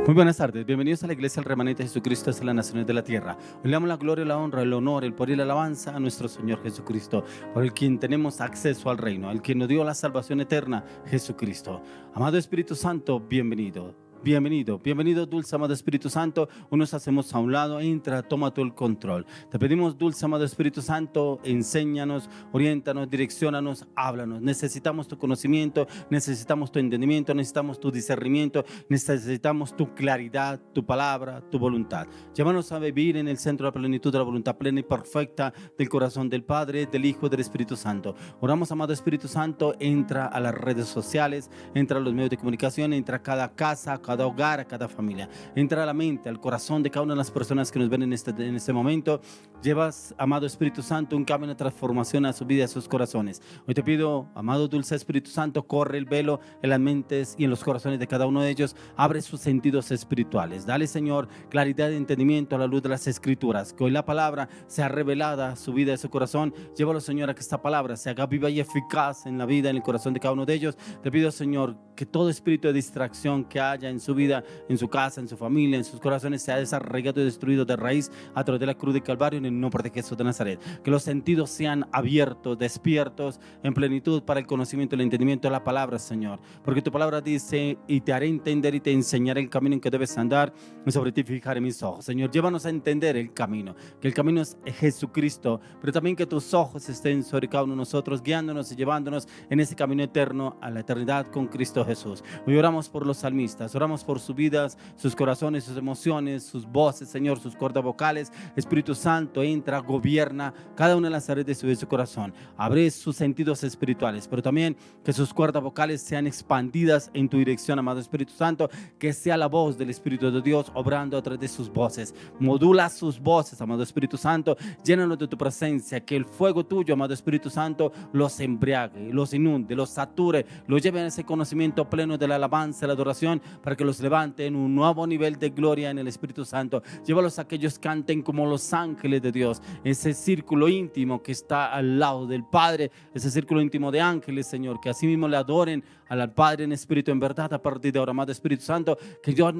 Muy buenas tardes, bienvenidos a la Iglesia del Remanente de Jesucristo de las Naciones de la Tierra. Hoy le damos la gloria, la honra, el honor, el poder y la alabanza a nuestro Señor Jesucristo, por el quien tenemos acceso al reino, el quien nos dio la salvación eterna, Jesucristo. Amado Espíritu Santo, bienvenido. Bienvenido, dulce amado Espíritu Santo. Hoy nos hacemos a un lado, entra, toma tú el control. Te pedimos, dulce amado Espíritu Santo, enséñanos, oriéntanos, direcciónanos, háblanos. Necesitamos tu conocimiento, necesitamos tu entendimiento, necesitamos tu discernimiento, necesitamos tu claridad, tu palabra, tu voluntad. Llévanos a vivir en el centro de la plenitud de la voluntad plena y perfecta del corazón del Padre, del Hijo y del Espíritu Santo. Oramos, amado Espíritu Santo, entra a las redes sociales, entra a los medios de comunicación, entra a cada casa, a cada hogar, a cada familia. Entra a la mente, al corazón de cada una de las personas que nos ven en este momento. Llevas, amado Espíritu Santo, un cambio de transformación a su vida y a sus corazones. Hoy te pido, amado dulce Espíritu Santo, corre el velo en las mentes y en los corazones de cada uno de ellos. Abre sus sentidos espirituales. Dale, Señor, claridad de entendimiento a la luz de las Escrituras. Que hoy la palabra sea revelada a su vida y a su corazón. Llévalo, Señor, a que esta palabra se haga viva y eficaz en la vida, en el corazón de cada uno de ellos. Te pido, Señor, que todo espíritu de distracción que haya en su vida, en su casa, en su familia, en sus corazones, sea desarraigado y destruido de raíz a través de la cruz de Calvario, en el nombre de Jesús de Nazaret. Que los sentidos sean abiertos, despiertos en plenitud para el conocimiento y el entendimiento de la palabra, Señor. Porque tu palabra dice: y te haré entender y te enseñaré el camino en que debes andar, y sobre ti fijaré mis ojos. Señor, llévanos a entender el camino, que el camino es Jesucristo, pero también que tus ojos estén sobre cada uno de nosotros, guiándonos y llevándonos en ese camino eterno a la eternidad con Cristo Jesús. Hoy oramos por los salmistas, oramos por sus vidas, sus corazones, sus emociones, sus voces, Señor, sus cuerdas vocales. Espíritu Santo, entra, gobierna cada una de las áreas de su vida y su corazón. Abre sus sentidos espirituales, pero también que sus cuerdas vocales sean expandidas en tu dirección, amado Espíritu Santo. Que sea la voz del Espíritu de Dios obrando a través de sus voces. Modula sus voces, amado Espíritu Santo. Llénalos de tu presencia. Que el fuego tuyo, amado Espíritu Santo, los embriague, los inunde, los sature, los lleve a ese conocimiento pleno de la alabanza y la adoración, para que los levante en un nuevo nivel de gloria en el Espíritu Santo. Llévalos a que ellos canten como los ángeles de Dios, ese círculo íntimo que está al lado del Padre, ese círculo íntimo de ángeles, Señor, que así mismo le adoren al Padre en espíritu, en verdad, a partir de ahora, amado Espíritu Santo. Que ellos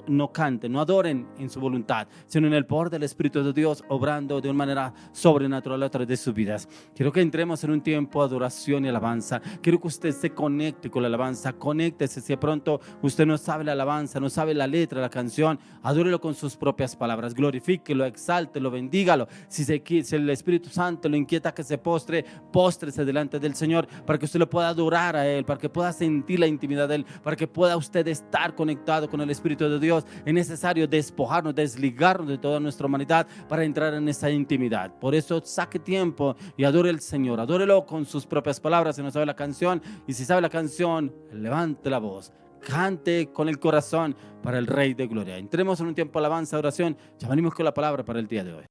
no canten, no adoren en su voluntad, sino en el poder del Espíritu de Dios, obrando de una manera sobrenatural a través de sus vidas. Quiero que entremos en un tiempo de adoración y alabanza. Quiero que usted se conecte con la alabanza. Conéctese. Si de pronto usted no sabe la alabanza, no sabe la letra de la canción, adórelo con sus propias palabras. Glorifíquelo, exáltelo, bendígalo. Si el Espíritu Santo lo inquieta que se postre, póstrese delante del Señor, para que usted lo pueda adorar a Él, para que pueda sentir la intimidad de Él, para que pueda usted estar conectado con el Espíritu de Dios. Es necesario despojarnos, desligarnos de toda nuestra humanidad para entrar en esa intimidad. Por eso saque tiempo y adore al Señor. Adórelo con sus propias palabras si no sabe la canción, y si sabe la canción, levante la voz, cante con el corazón para el Rey de Gloria. Entremos en un tiempo de alabanza, oración. Ya venimos con la palabra para el día de hoy.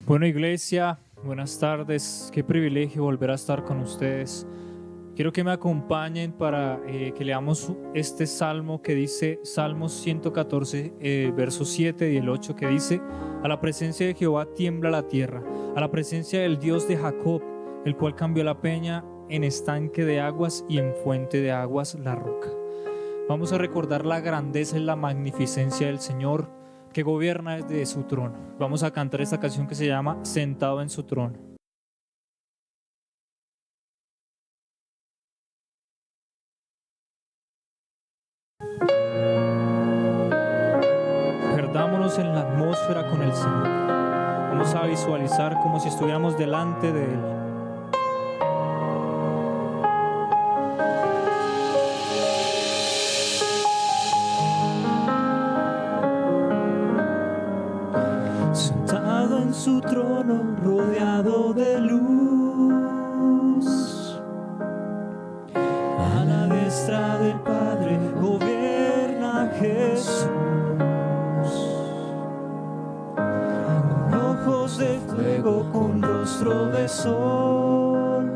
Bueno, iglesia, buenas tardes. Qué privilegio volver a estar con ustedes. Quiero que me acompañen para que leamos este salmo que dice, Salmos 114, versos 7 y el 8, que dice: a la presencia de Jehová tiembla la tierra, a la presencia del Dios de Jacob, el cual cambió la peña en estanque de aguas y en fuente de aguas la roca. Vamos a recordar la grandeza y la magnificencia del Señor, que gobierna desde su trono. Vamos a cantar esta canción que se llama Sentado en su trono. Perdámonos en la atmósfera con el Señor. Vamos a visualizar como si estuviéramos delante de Él. Sentado en su trono, rodeado de luz, a la diestra del Padre gobierna Jesús. Con ojos de fuego, con rostro de sol,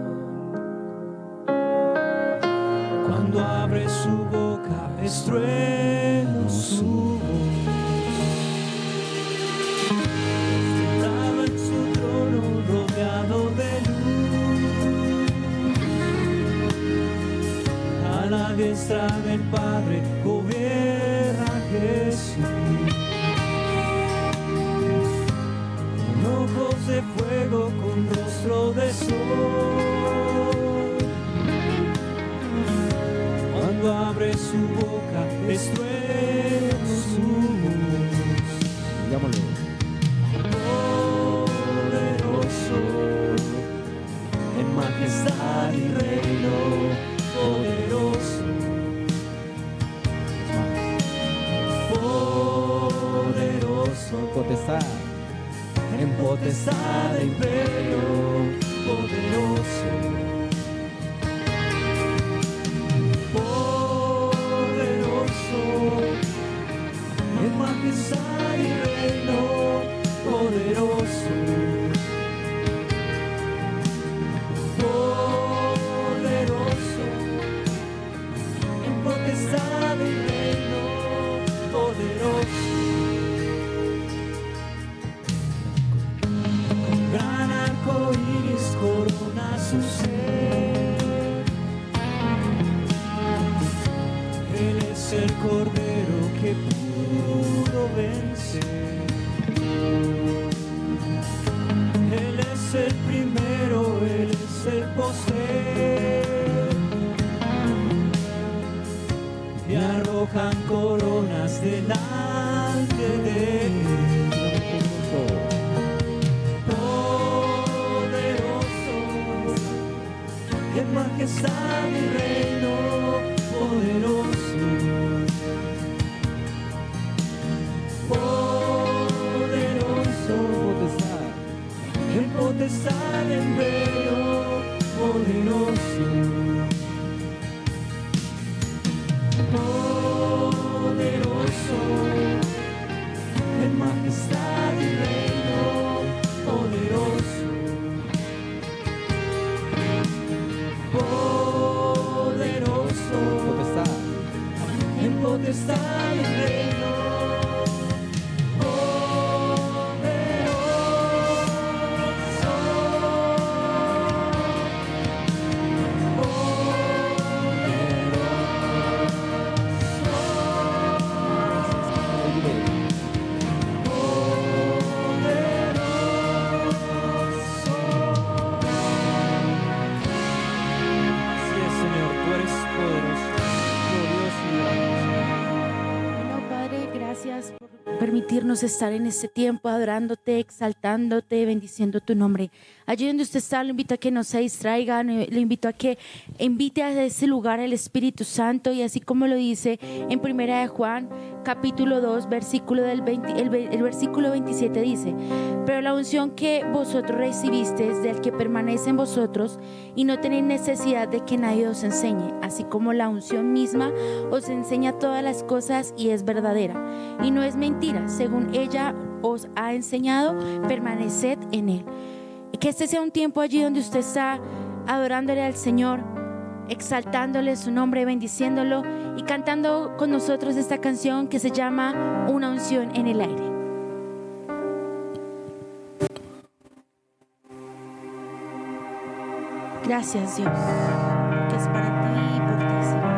cuando abre su boca es trueno su voz. diestra del Padre gobierna Jesús. Con ojos de fuego, con rostro de sol. Cuando abre su boca, estruendo su voz. Digámoslo. Poderoso, en majestad y reino, poderoso. Poderoso, Potestad. en potestad de imperio, poderoso. Poderoso, en majestad y reino, poderoso. Poderoso, en potestad y reino, poderoso. Gran arco iris corona su ser. Él es el Cordero que pudo vencer. Él es el primero, Él es el postrer. Y arrojan coronas delante de Él. Poderoso, en majestad y reino, poderoso. Poderoso, en potestad, en imperio, poderoso. Poderoso, en majestad y reino, poderoso. Poderoso, Potestad. en potestad y reino, así es, Señor, tú eres poderoso, glorioso y grande. Bueno, Padre, gracias por permitirnos estar en este tiempo adorándote, exaltándote, bendiciendo tu nombre. Allí donde usted está, lo invito a que no se distraiga, lo invito a que invite a ese lugar el Espíritu Santo, y así como lo dice en Primera de Juan, capítulo 2, versículo el versículo 27 dice: pero la unción que vosotros recibisteis del que permanece en vosotros, y no tenéis necesidad de que nadie os enseñe, así como la unción misma os enseña todas las cosas y es verdadera y no es mentira, según ella os ha enseñado, permaneced en él. Que este sea un tiempo allí donde usted está adorándole al Señor, exaltándole su nombre, bendiciéndolo y cantando con nosotros esta canción que se llama Una unción en el aire. Gracias, Dios, que es para ti y por ti, Señor.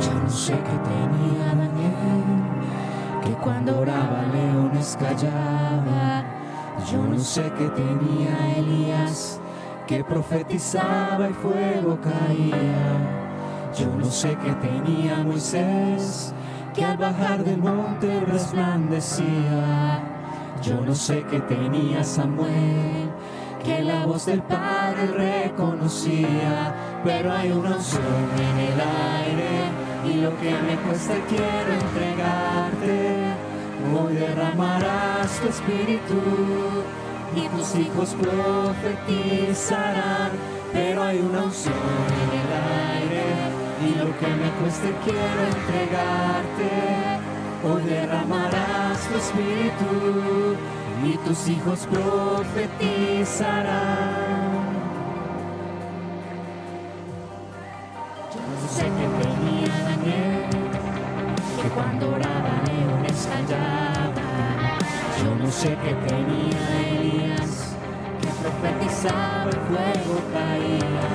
Yo no sé qué tenía Daniel, que cuando oraba leones callaba. Yo no sé qué tenía Elías, que profetizaba y fuego caía. Yo no sé qué tenía Moisés, que al bajar del monte resplandecía. Yo no sé qué tenía Samuel, que la voz del Padre reconocía. Pero hay una unción en el aire, y lo que me cuesta quiero entregarte. Hoy derramarás tu espíritu, y tus hijos profetizarán. Pero hay una unción en el aire, y lo que me cueste quiero entregarte. Hoy derramarás tu espíritu, y tus hijos profetizarán. Yo no sé qué tenía Daniel, que cuando oraba leones callaba. no sé qué tenía Elías, que profetizaba el fuego caía.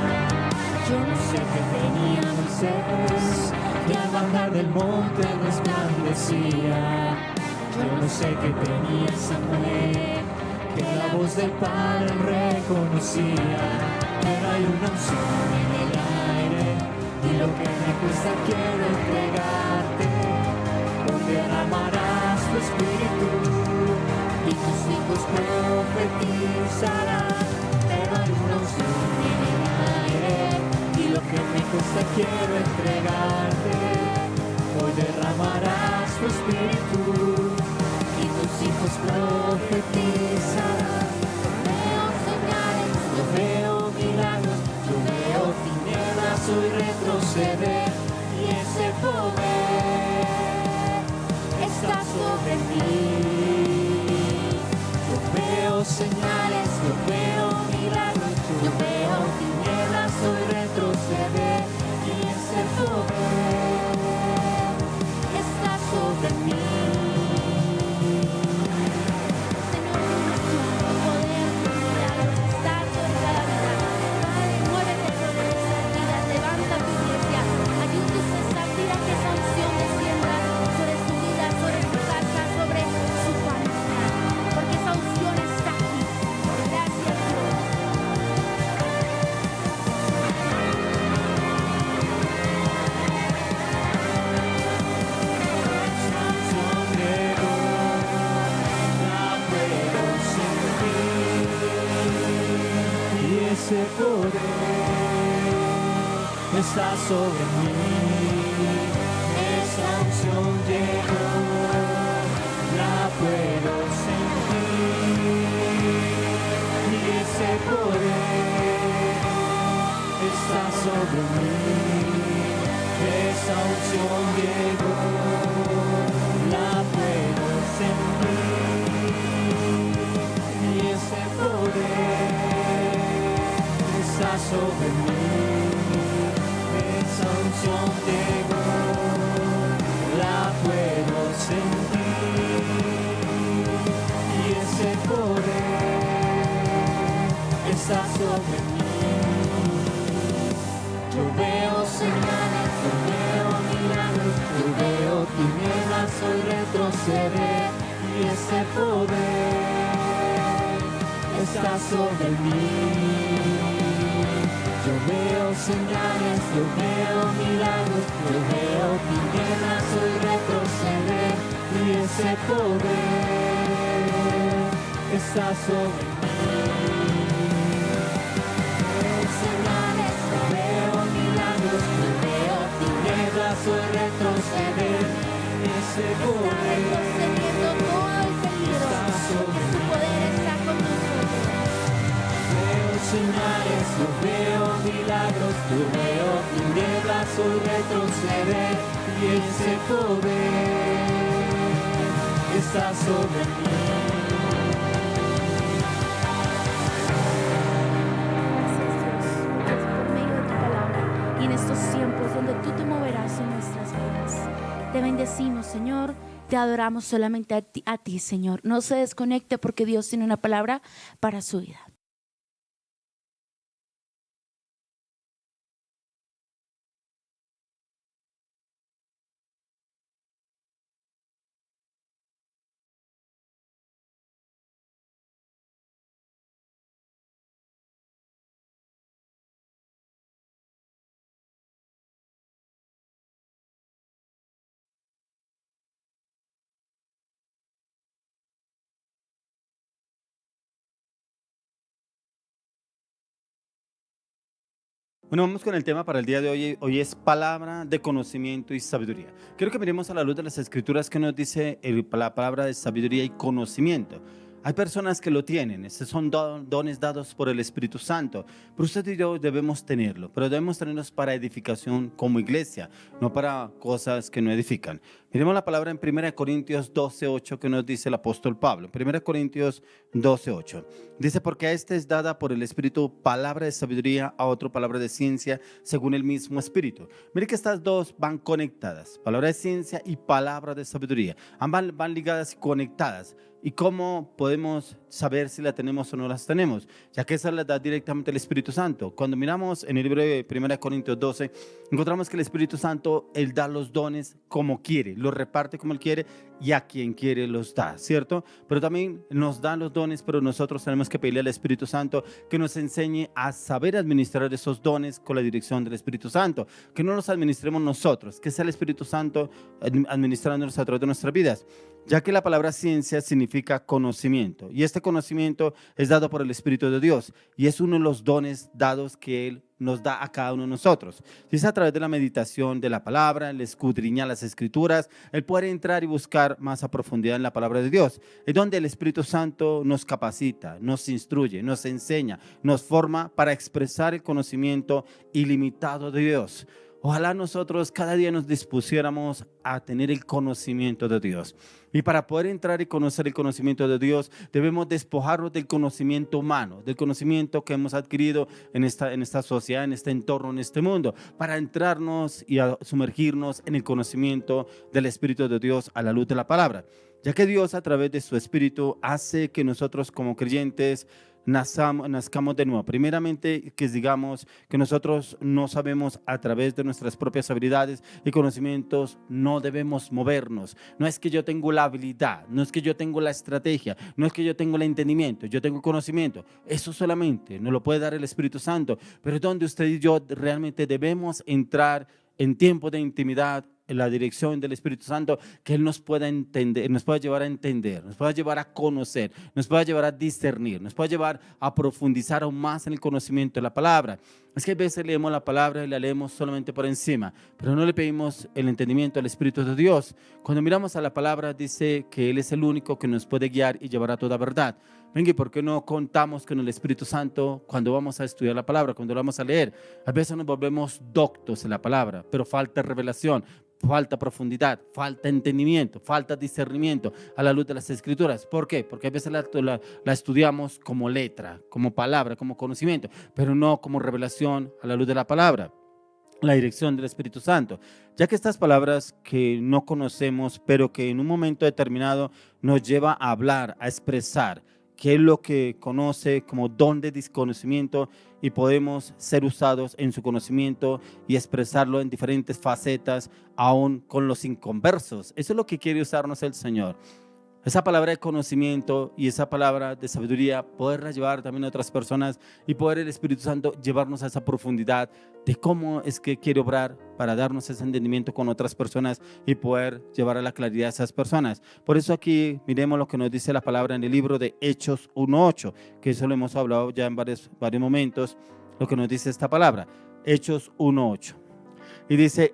Yo no sé qué tenía Moisés, que al bajar del monte resplandecía. Yo no sé qué tenía Samuel, que la voz del Padre reconocía. Pero hay una unción en el aire, y lo que me cuesta quiero entregarte. Hoy derramarás tu espíritu, y tus hijos profetizarán. Pero hay una unción en el aire, y lo que me cuesta quiero entregarte. Hoy derramarás tu espíritu, y tus hijos profetizarán. Veo señales, yo veo milagros, yo veo tinieblas hoy retroceder, y ese poder está sobre mí. Yo veo señales, yo veo milagros, yo veo tinieblas hoy retroceder, y ese poder está sobre mí. Ese poder está sobre mí, esa unción llegó, la puedo sentir, y ese poder está sobre mí, esa unción llegó, la puedo sentir, y ese poder está sobre mí, esa unción llegó, la puedo sentir, y ese poder está sobre mí. Yo veo señales, yo veo milagros, yo veo tinieblas hoy retroceder, y ese poder está sobre mí. Yo veo señales, yo veo milagros, yo veo tinieblas hoy retroceder, y ese poder está sobre mí. Veo señales, yo veo milagros, yo veo tinieblas hoy retroceder, y ese poder está sobre mí. Señales, yo veo milagros, yo veo tinieblas hoy retroceder, y ese poder está sobre mí. Gracias Dios, por medio de tu palabra y en estos tiempos donde tú te moverás en nuestras vidas. Te bendecimos, Señor. Te adoramos solamente a ti, Señor. No se desconecte porque Dios tiene una palabra para su vida. Bueno, vamos con el tema para el día de hoy. Hoy es palabra de conocimiento y sabiduría. Quiero que miremos a la luz de las escrituras que nos dice la palabra de sabiduría y conocimiento. Hay personas que lo tienen, estos son dones dados por el Espíritu Santo, pero usted y yo debemos tenerlo, pero debemos tenerlos para edificación como iglesia, no para cosas que no edifican. Miremos la palabra en 1 Corintios 12:8 que nos dice el apóstol Pablo. 1 Corintios 12:8 dice: porque a este es dada por el Espíritu palabra de sabiduría, a otro palabra de ciencia, según el mismo Espíritu. Mire que estas dos van conectadas, palabra de ciencia y palabra de sabiduría. Ambas van ligadas y conectadas. ¿Y cómo podemos saber si la tenemos o no las tenemos? Ya que esa la da directamente el Espíritu Santo. Cuando miramos en el libro de 1 Corintios 12, encontramos que el Espíritu Santo, Él da los dones como quiere, los reparte como Él quiere y a quien quiere los da, ¿cierto? Pero también nos da los dones, pero nosotros tenemos que pedirle al Espíritu Santo que nos enseñe a saber administrar esos dones con la dirección del Espíritu Santo, que no los administremos nosotros, que sea el Espíritu Santo administrándonos a través de nuestras vidas. Ya que la palabra ciencia significa conocimiento y este conocimiento es dado por el Espíritu de Dios y es uno de los dones dados que Él nos da a cada uno de nosotros. Si es a través de la meditación de la palabra, el escudriñar las Escrituras, el poder entrar y buscar más a profundidad en la palabra de Dios, es donde el Espíritu Santo nos capacita, nos instruye, nos enseña, nos forma para expresar el conocimiento ilimitado de Dios. Ojalá nosotros cada día nos dispusiéramos a tener el conocimiento de Dios. Y para poder entrar y conocer el conocimiento de Dios, debemos despojarnos del conocimiento humano, del conocimiento que hemos adquirido en esta sociedad, en este entorno, en este mundo, para entrarnos y a sumergirnos en el conocimiento del Espíritu de Dios a la luz de la palabra. Ya que Dios a través de su Espíritu hace que nosotros como creyentes nazcamos de nuevo. Primeramente, que digamos que nosotros no sabemos a través de nuestras propias habilidades y conocimientos, no debemos movernos. No es que yo tengo la habilidad, no es que yo tengo la estrategia, no es que yo tengo el entendimiento, yo tengo conocimiento. Eso solamente nos lo puede dar el Espíritu Santo, pero es donde usted y yo realmente debemos entrar en tiempo de intimidad, en la dirección del Espíritu Santo, que Él nos pueda entender, nos pueda llevar a entender, nos pueda llevar a conocer, nos pueda llevar a discernir, nos pueda llevar a profundizar aún más en el conocimiento de la palabra. Es que a veces leemos la palabra y la leemos solamente por encima, pero no le pedimos el entendimiento al Espíritu de Dios. Cuando miramos a la palabra, dice que Él es el único que nos puede guiar y llevar a toda verdad. Venga, ¿y por qué no contamos con el Espíritu Santo cuando vamos a estudiar la palabra, cuando la vamos a leer? A veces nos volvemos doctos en la palabra, pero falta revelación, falta profundidad, falta entendimiento, falta discernimiento a la luz de las Escrituras. ¿Por qué? Porque a veces la estudiamos como letra, como palabra, como conocimiento, pero no como revelación a la luz de la palabra, la dirección del Espíritu Santo. Ya que estas palabras que no conocemos, pero que en un momento determinado nos lleva a hablar, a expresar qué es lo que conoce como don de desconocimiento y podemos ser usados en su conocimiento y expresarlo en diferentes facetas, aún con los inconversos. Eso es lo que quiere usarnos el Señor. Esa palabra de conocimiento y esa palabra de sabiduría, poderla llevar también a otras personas y poder el Espíritu Santo llevarnos a esa profundidad de cómo es que quiere obrar para darnos ese entendimiento con otras personas y poder llevar a la claridad a esas personas. Por eso aquí miremos lo que nos dice la palabra en el libro de Hechos 1:8, que eso lo hemos hablado ya en varios momentos, lo que nos dice esta palabra, Hechos 1:8. Y dice,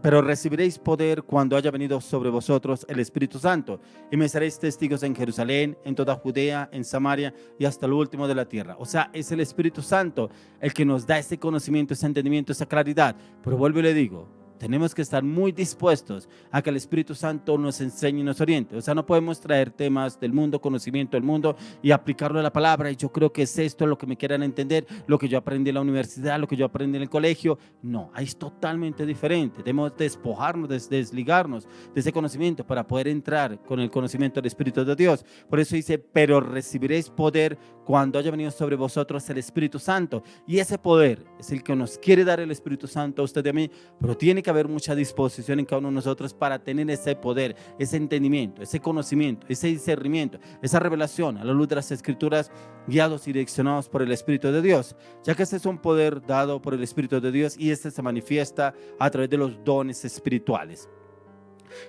pero recibiréis poder cuando haya venido sobre vosotros el Espíritu Santo, y me seréis testigos en Jerusalén, en toda Judea, en Samaria y hasta lo último de la tierra. O sea, es el Espíritu Santo el que nos da ese conocimiento, ese entendimiento, esa claridad. Pero vuelvo y le digo, tenemos que estar muy dispuestos a que el Espíritu Santo nos enseñe y nos oriente. O sea, no podemos traer temas del mundo, conocimiento del mundo y aplicarlo a la palabra. Y yo creo que es esto lo que me quieran entender, lo que yo aprendí en la universidad, lo que yo aprendí en el colegio. No, ahí es totalmente diferente. Debemos despojarnos, desligarnos de ese conocimiento para poder entrar con el conocimiento del Espíritu de Dios. Por eso dice, pero recibiréis poder cuando haya venido sobre vosotros el Espíritu Santo. Y ese poder es el que nos quiere dar el Espíritu Santo a usted y a mí, pero tiene que haber mucha disposición en cada uno de nosotros para tener ese poder, ese entendimiento, ese conocimiento, ese discernimiento, esa revelación a la luz de las Escrituras, guiados y direccionados por el Espíritu de Dios, ya que este es un poder dado por el Espíritu de Dios y este se manifiesta a través de los dones espirituales.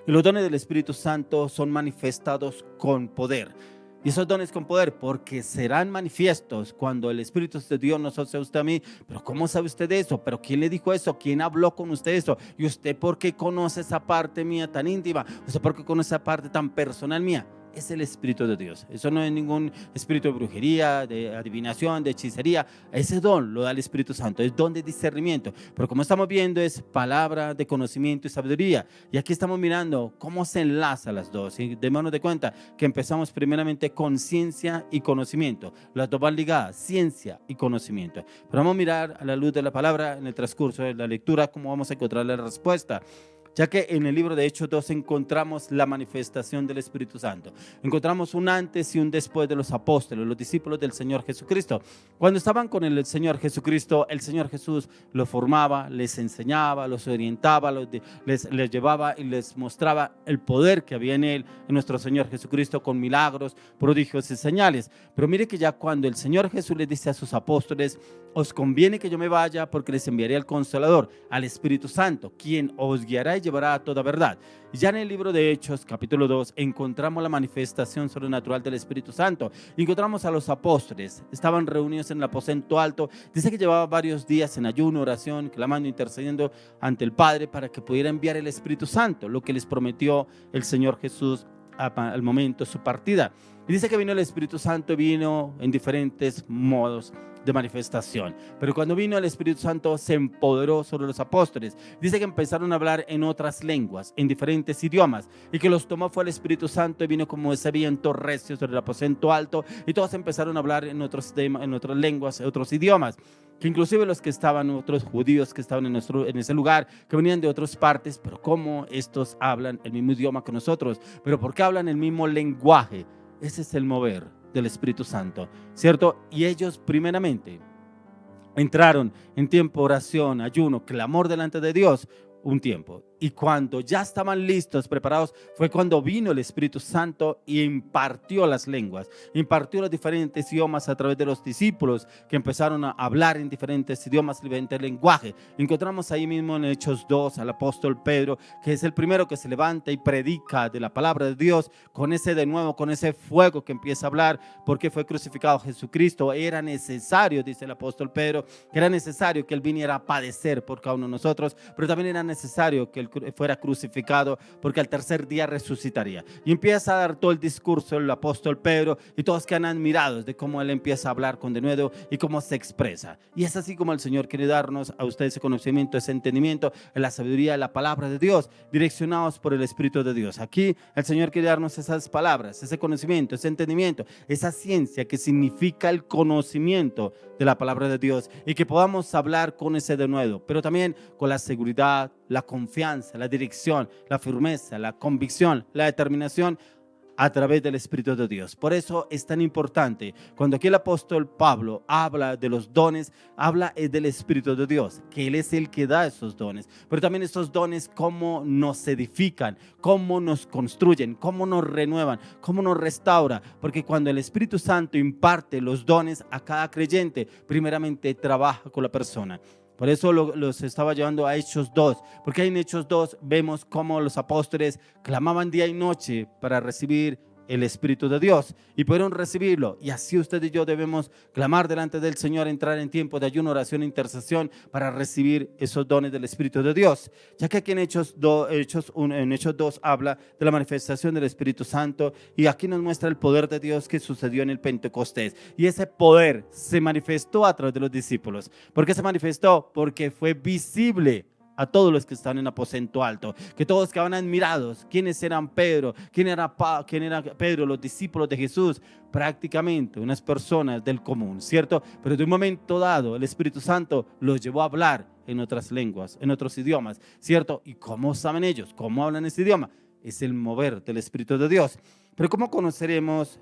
Y los dones del Espíritu Santo son manifestados con poder. Y esos dones con poder, porque serán manifiestos cuando el Espíritu de Dios nos hace a usted a mí. Pero ¿cómo sabe usted eso? ¿Pero quién le dijo eso? ¿Quién habló con usted eso? ¿Y usted por qué conoce esa parte mía tan íntima? ¿Usted por qué conoce esa parte tan personal mía? Es el Espíritu de Dios. Eso no es ningún espíritu de brujería, de adivinación, de hechicería. Ese don lo da el Espíritu Santo, es don de discernimiento. Pero como estamos viendo, es palabra de conocimiento y sabiduría. Y aquí estamos mirando cómo se enlaza las dos. Y démonos de cuenta que empezamos primeramente con ciencia y conocimiento. Las dos van ligadas, ciencia y conocimiento. Pero vamos a mirar a la luz de la palabra en el transcurso de la lectura cómo vamos a encontrar la respuesta. ya que en el libro de Hechos 2 encontramos la manifestación del Espíritu Santo. Encontramos un antes y un después de los apóstoles, los discípulos del Señor Jesucristo. Cuando estaban con el Señor Jesucristo, el Señor Jesús los formaba, les enseñaba, los orientaba, les llevaba y les mostraba el poder que había en él, en nuestro Señor Jesucristo, con milagros, prodigios y señales. Pero mire que ya cuando el Señor Jesús les dice a sus apóstoles: os conviene que yo me vaya, porque les enviaré al Consolador, al Espíritu Santo, quien os guiará y llevará a toda verdad. Y ya en el libro de Hechos, capítulo 2, encontramos la manifestación sobrenatural del Espíritu Santo. Encontramos a los apóstoles, estaban reunidos en el aposento alto. Dice que llevaba varios días en ayuno, oración, clamando, intercediendo ante el Padre para que pudiera enviar el Espíritu Santo, lo que les prometió el Señor Jesús al momento de su partida. Y dice que vino el Espíritu Santo, vino en diferentes modos de manifestación, pero cuando vino el Espíritu Santo se empoderó sobre los apóstoles. Dice que empezaron a hablar en otras lenguas, en diferentes idiomas, y que los tomó fue el Espíritu Santo y vino como ese viento recio sobre el aposento alto, y todos empezaron a hablar en otras lenguas, en otros idiomas, que inclusive los que estaban, otros judíos que estaban en ese lugar, que venían de otras partes, pero cómo estos hablan el mismo idioma que nosotros, pero ¿por qué hablan el mismo lenguaje? Ese es el mover del Espíritu Santo, ¿cierto? Y ellos primeramente entraron en tiempo de oración, ayuno, clamor delante de Dios un tiempo. Y cuando ya estaban listos, preparados, fue cuando vino el Espíritu Santo y impartió las lenguas, impartió los diferentes idiomas a través de los discípulos, que empezaron a hablar en diferentes idiomas, diferentes lenguajes. Encontramos ahí mismo en Hechos 2 al apóstol Pedro, que es el primero que se levanta y predica de la palabra de Dios, con ese de nuevo, con ese fuego que empieza a hablar, porque fue crucificado Jesucristo. Era necesario, dice el apóstol Pedro, que era necesario que él viniera a padecer por cada uno de nosotros, pero también era necesario que él fuera crucificado, porque al tercer día resucitaría. Y empieza a dar todo el discurso el apóstol Pedro, y todos quedan admirados de cómo él empieza a hablar con denuedo y cómo se expresa. Y es así como el Señor quiere darnos a ustedes ese conocimiento, ese entendimiento, la sabiduría de la palabra de Dios, direccionados por el Espíritu de Dios. Aquí el Señor quiere darnos esas palabras, ese conocimiento, ese entendimiento, esa ciencia que significa el conocimiento de la palabra de Dios, y que podamos hablar con ese denuedo, pero también con la seguridad, la confianza, la dirección, la firmeza, la convicción, la determinación a través del Espíritu de Dios. Por eso es tan importante cuando aquí el apóstol Pablo habla de los dones, habla del Espíritu de Dios, que Él es el que da esos dones, pero también esos dones cómo nos edifican, cómo nos construyen, cómo nos renuevan, cómo nos restaura, porque cuando el Espíritu Santo imparte los dones a cada creyente, primeramente trabaja con la persona. Por eso los estaba llevando a Hechos 2, porque en Hechos 2 vemos cómo los apóstoles clamaban día y noche para recibir el Espíritu de Dios, y pudieron recibirlo. Y así usted y yo debemos clamar delante del Señor, entrar en tiempo de ayuno, oración e intercesión para recibir esos dones del Espíritu de Dios, ya que aquí en Hechos 2 habla de la manifestación del Espíritu Santo, y aquí nos muestra el poder de Dios que sucedió en el Pentecostés. Y ese poder se manifestó a través de los discípulos. ¿Por qué se manifestó? Porque fue visible a todos los que están en aposento alto, que todos quedaban admirados. ¿Quiénes eran Pedro? ¿Quién era Pedro? Los discípulos de Jesús, prácticamente unas personas del común, ¿cierto? Pero de un momento dado el Espíritu Santo los llevó a hablar en otras lenguas, en otros idiomas, ¿cierto? ¿Y cómo saben ellos? ¿Cómo hablan ese idioma? Es el mover del Espíritu de Dios. Pero ¿cómo conoceremos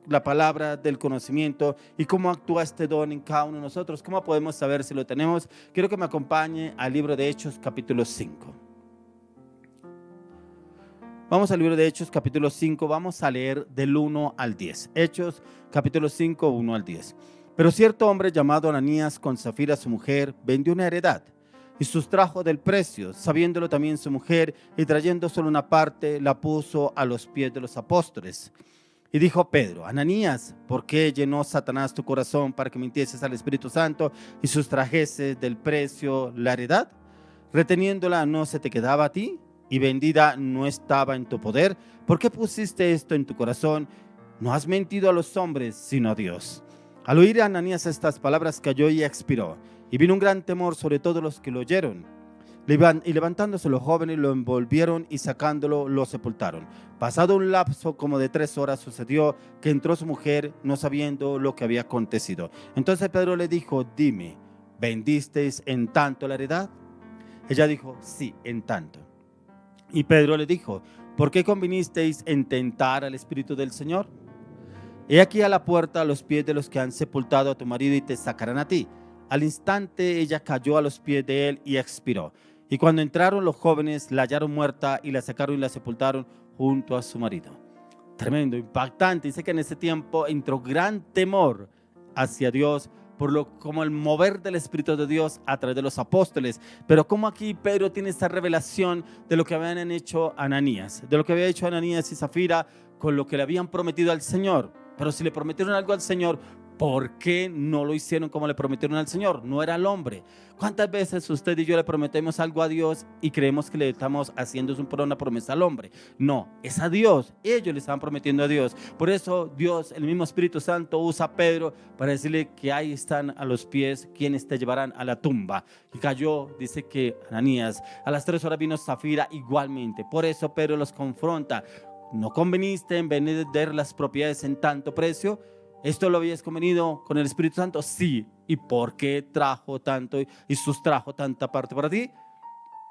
la palabra del conocimiento y cómo actúa este don en cada uno de nosotros? ¿Cómo podemos saber si lo tenemos? Quiero que me acompañe al libro de Hechos capítulo 5. Vamos al libro de Hechos capítulo 5, vamos a leer del 1 al 10. Hechos capítulo 5, 1 al 10. Pero cierto hombre llamado Ananías, con Zafira su mujer, vendió una heredad y sustrajo del precio, sabiéndolo también su mujer, y trayendo solo una parte, la puso a los pies de los apóstoles. Y dijo Pedro: Ananías, ¿por qué llenó Satanás tu corazón para que mintieses al Espíritu Santo y sustrajeses del precio la heredad? Reteniéndola no se te quedaba a ti, y vendida no estaba en tu poder. ¿Por qué pusiste esto en tu corazón? No has mentido a los hombres, sino a Dios. Al oír a Ananías estas palabras, cayó y expiró. Y vino un gran temor sobre todos los que lo oyeron. Y levantándose los jóvenes, lo envolvieron y sacándolo, lo sepultaron. Pasado un lapso como de 3 horas, sucedió que entró su mujer, no sabiendo lo que había acontecido. Entonces Pedro le dijo: dime, ¿vendisteis en tanto la heredad? Ella dijo: sí, en tanto. Y Pedro le dijo: ¿por qué convinisteis en tentar al Espíritu del Señor? He aquí a la puerta a los pies de los que han sepultado a tu marido y te sacarán a ti. Al instante ella cayó a los pies de él y expiró. Y cuando entraron los jóvenes, la hallaron muerta y la sacaron y la sepultaron junto a su marido. Tremendo, impactante. Dice que en ese tiempo entró gran temor hacia Dios como el mover del Espíritu de Dios a través de los apóstoles. Pero como aquí Pedro tiene esta revelación de lo que habían hecho Ananías, de lo que había hecho Ananías y Zafira con lo que le habían prometido al Señor. Pero si le prometieron algo al Señor, ¿por qué no lo hicieron como le prometieron al Señor? No era al hombre. ¿Cuántas veces usted y yo le prometemos algo a Dios y creemos que le estamos haciendo una promesa al hombre? No, es a Dios. Ellos le estaban prometiendo a Dios. Por eso Dios, el mismo Espíritu Santo, usa a Pedro para decirle que ahí están a los pies quienes te llevarán a la tumba. Y cayó, dice que Ananías. A las 3 horas vino Zafira igualmente. Por eso Pedro los confronta. ¿No conveniste en vender las propiedades en tanto precio? ¿Esto lo habías convenido con el Espíritu Santo? Sí. ¿Y por qué trajo tanto y sustrajo tanta parte para ti?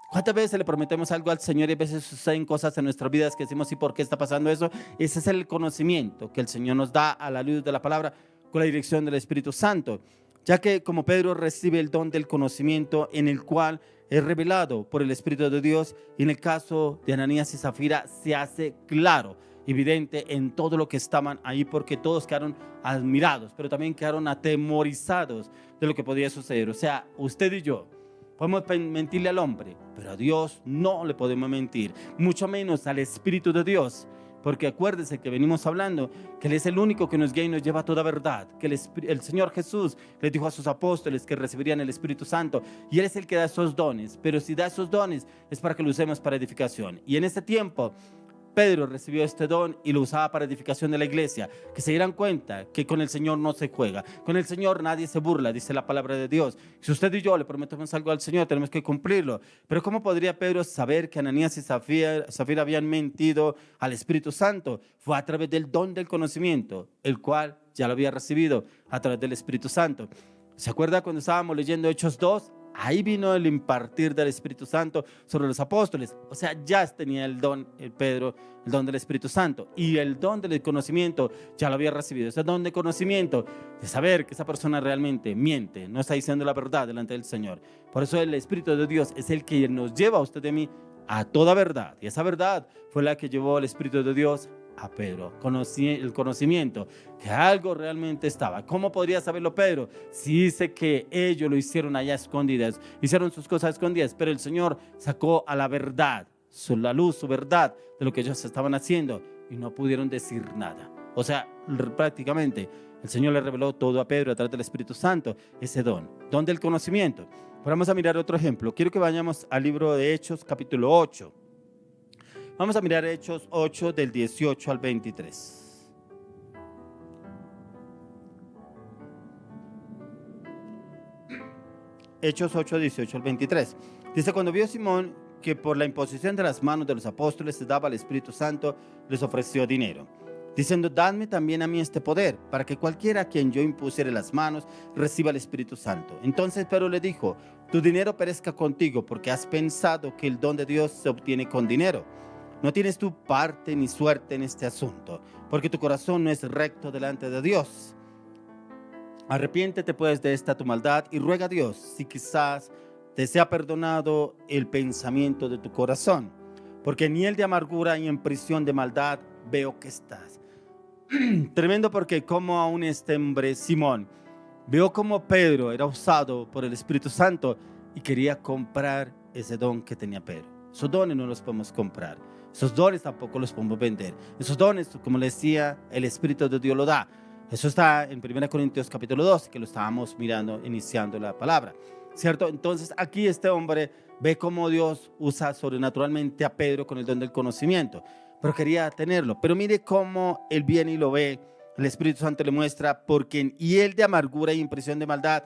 ¿Cuántas veces le prometemos algo al Señor y a veces suceden cosas en nuestras vidas que decimos: ¿y por qué está pasando eso? Ese es el conocimiento que el Señor nos da a la luz de la palabra con la dirección del Espíritu Santo. Ya que como Pedro recibe el don del conocimiento en el cual es revelado por el Espíritu de Dios, y en el caso de Ananías y Zafira se hace claro, evidente en todo lo que estaban ahí, porque todos quedaron admirados, pero también quedaron atemorizados de lo que podía suceder. O sea, usted y yo podemos mentirle al hombre, pero a Dios no le podemos mentir, mucho menos al Espíritu de Dios. Porque acuérdense que venimos hablando que Él es el único que nos guía y nos lleva a toda verdad. Que el Señor Jesús les dijo a sus apóstoles que recibirían el Espíritu Santo. Y Él es el que da esos dones. Pero si da esos dones es para que lo usemos para edificación. Y en este tiempo Pedro recibió este don y lo usaba para edificación de la iglesia. Que se dieran cuenta que con el Señor no se juega. Con el Señor nadie se burla, dice la palabra de Dios. Si usted y yo le prometemos algo al Señor, tenemos que cumplirlo. Pero ¿cómo podría Pedro saber que Ananías y Zafira habían mentido al Espíritu Santo? Fue a través del don del conocimiento, el cual ya lo había recibido a través del Espíritu Santo. ¿Se acuerda cuando estábamos leyendo Hechos 2? Ahí vino el impartir del Espíritu Santo sobre los apóstoles. O sea, ya tenía el don, Pedro, el don del Espíritu Santo. Y el don del conocimiento ya lo había recibido. Ese don de conocimiento, de saber que esa persona realmente miente, no está diciendo la verdad delante del Señor. Por eso el Espíritu de Dios es el que nos lleva a usted y a mí a toda verdad. Y esa verdad fue la que llevó al Espíritu de Dios a Pedro, el conocimiento, que algo realmente estaba. ¿Cómo podría saberlo Pedro? Si dice que ellos lo hicieron allá escondidas, hicieron sus cosas escondidas, pero el Señor sacó a la verdad, la luz, su verdad de lo que ellos estaban haciendo, y no pudieron decir nada. O sea, prácticamente el Señor le reveló todo a Pedro a través del Espíritu Santo, ese don del conocimiento. Pero vamos a mirar otro ejemplo. Quiero que vayamos al libro de Hechos, capítulo 8. Vamos a mirar Hechos 8 del 18 al 23. Hechos 8, 18 al 23. Dice: cuando vio Simón que por la imposición de las manos de los apóstoles se daba al Espíritu Santo, les ofreció dinero, diciendo: dadme también a mí este poder, para que cualquiera a quien yo impusiere las manos reciba el Espíritu Santo. Entonces Pedro le dijo: tu dinero perezca contigo, porque has pensado que el don de Dios se obtiene con dinero. No tienes tu parte ni suerte en este asunto, porque tu corazón no es recto delante de Dios. Arrepiéntete pues de esta tu maldad y ruega a Dios si quizás te sea perdonado el pensamiento de tu corazón, porque en hiel de amargura y en prisión de maldad veo que estás. Tremendo, porque como aún este hombre Simón veo como Pedro era usado por el Espíritu Santo y quería comprar ese don que tenía Pedro. Esos dones no los podemos comprar. Esos dones tampoco los podemos vender. Esos dones, como les decía, el Espíritu de Dios lo da. Eso está en 1 Corintios capítulo 12, que lo estábamos mirando, iniciando la palabra, ¿cierto? Entonces aquí este hombre ve cómo Dios usa sobrenaturalmente a Pedro con el don del conocimiento, pero quería tenerlo. Pero mire cómo él viene y lo ve. El Espíritu Santo le muestra: porque en hiel de amargura y impresión de maldad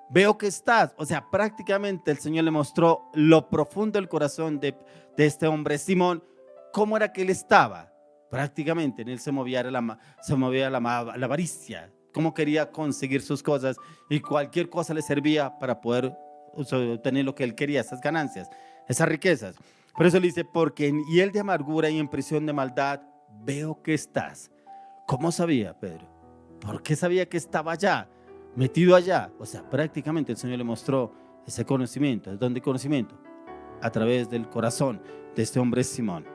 veo que estás. O sea, prácticamente el Señor le mostró lo profundo del corazón de este hombre Simón. ¿Cómo era que él estaba? Prácticamente en él se movía la avaricia. Cómo quería conseguir sus cosas y cualquier cosa le servía para poder obtener lo que él quería, esas ganancias, esas riquezas. Por eso le dice, porque en hiel de amargura y en prisión de maldad veo que estás. ¿Cómo sabía Pedro? ¿Por qué sabía que estaba allá, metido allá? O sea, prácticamente el Señor le mostró ese conocimiento. ¿De dónde conocimiento? A través del corazón de este hombre Simón.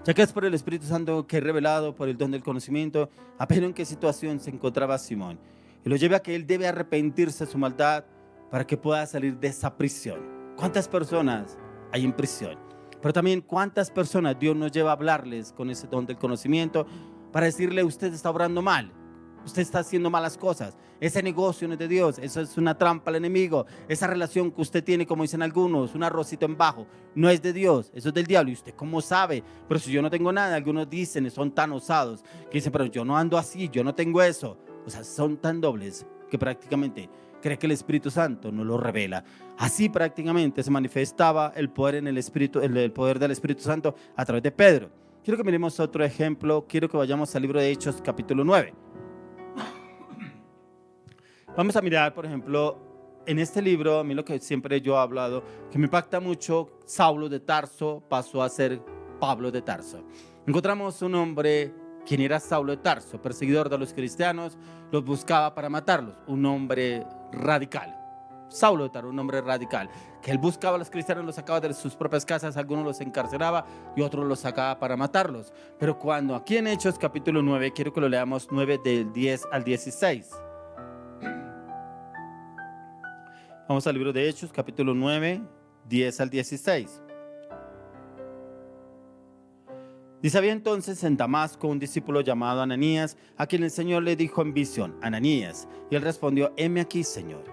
Ya que es por el Espíritu Santo que es revelado por el don del conocimiento, apenas en qué situación se encontraba Simón. Y lo lleva a que él debe arrepentirse de su maldad para que pueda salir de esa prisión. ¿Cuántas personas hay en prisión? Pero también cuántas personas Dios nos lleva a hablarles con ese don del conocimiento para decirle: usted está obrando mal, usted está haciendo malas cosas, ese negocio no es de Dios, eso es una trampa al enemigo, esa relación que usted tiene, como dicen algunos, un arrocito en bajo, no es de Dios, eso es del diablo. ¿Y usted cómo sabe? Pero si yo no tengo nada. Algunos dicen, son tan osados, que dicen: pero yo no ando así, yo no tengo eso. O sea, son tan dobles que prácticamente cree que el Espíritu Santo no lo revela. Así prácticamente se manifestaba el poder en el Espíritu, el poder del Espíritu Santo a través de Pedro. Quiero que miremos otro ejemplo. Quiero que vayamos al libro de Hechos, capítulo 9. Vamos a mirar, por ejemplo, en este libro, a mí lo que siempre yo he hablado, que me impacta mucho: Saulo de Tarso pasó a ser Pablo de Tarso. Encontramos un hombre, quien era Saulo de Tarso, perseguidor de los cristianos, los buscaba para matarlos, un hombre radical. Saulo de Tarso, un hombre radical, que él buscaba a los cristianos, los sacaba de sus propias casas, algunos los encarcelaba y otros los sacaba para matarlos. Pero cuando aquí en Hechos capítulo 9, quiero que lo leamos 9 del 10 al 16. Vamos al libro de Hechos capítulo 9, 10 al 16. Dice: había entonces en Damasco un discípulo llamado Ananías, a quien el Señor le dijo en visión: Ananías. Y él respondió: heme aquí, Señor.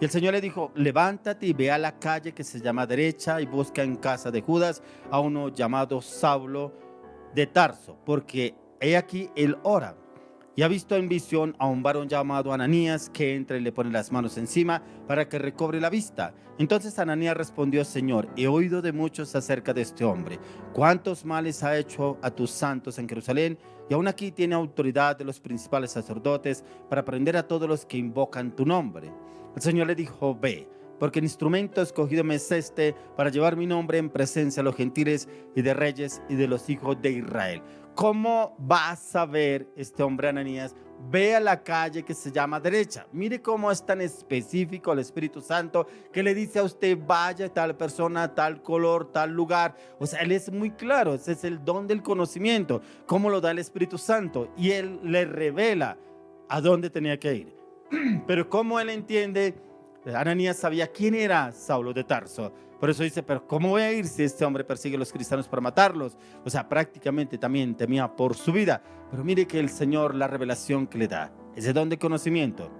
Y el Señor le dijo: levántate y ve a la calle que se llama Derecha y busca en casa de Judas a uno llamado Saulo de Tarso, porque he aquí él ora. Y ha visto en visión a un varón llamado Ananías, que entra y le pone las manos encima para que recobre la vista. Entonces Ananías respondió: Señor, he oído de muchos acerca de este hombre, cuántos males ha hecho a tus santos en Jerusalén, y aún aquí tiene autoridad de los principales sacerdotes para prender a todos los que invocan tu nombre. El Señor le dijo: ve, porque instrumento escogido me es este para llevar mi nombre en presencia de los gentiles y de reyes y de los hijos de Israel. ¿Cómo va a saber este hombre Ananías? Ve a la calle que se llama Derecha. Mire cómo es tan específico el Espíritu Santo, que le dice a usted: vaya tal persona, tal color, tal lugar. O sea, él es muy claro. Ese es el don del conocimiento. ¿Cómo lo da el Espíritu Santo? Y él le revela a dónde tenía que ir. Pero ¿cómo él entiende? Ananías sabía quién era Saulo de Tarso. Por eso dice: pero ¿cómo voy a ir si este hombre persigue a los cristianos para matarlos? O sea, prácticamente también temía por su vida. Pero mire que el Señor, la revelación que le da, ese don de conocimiento.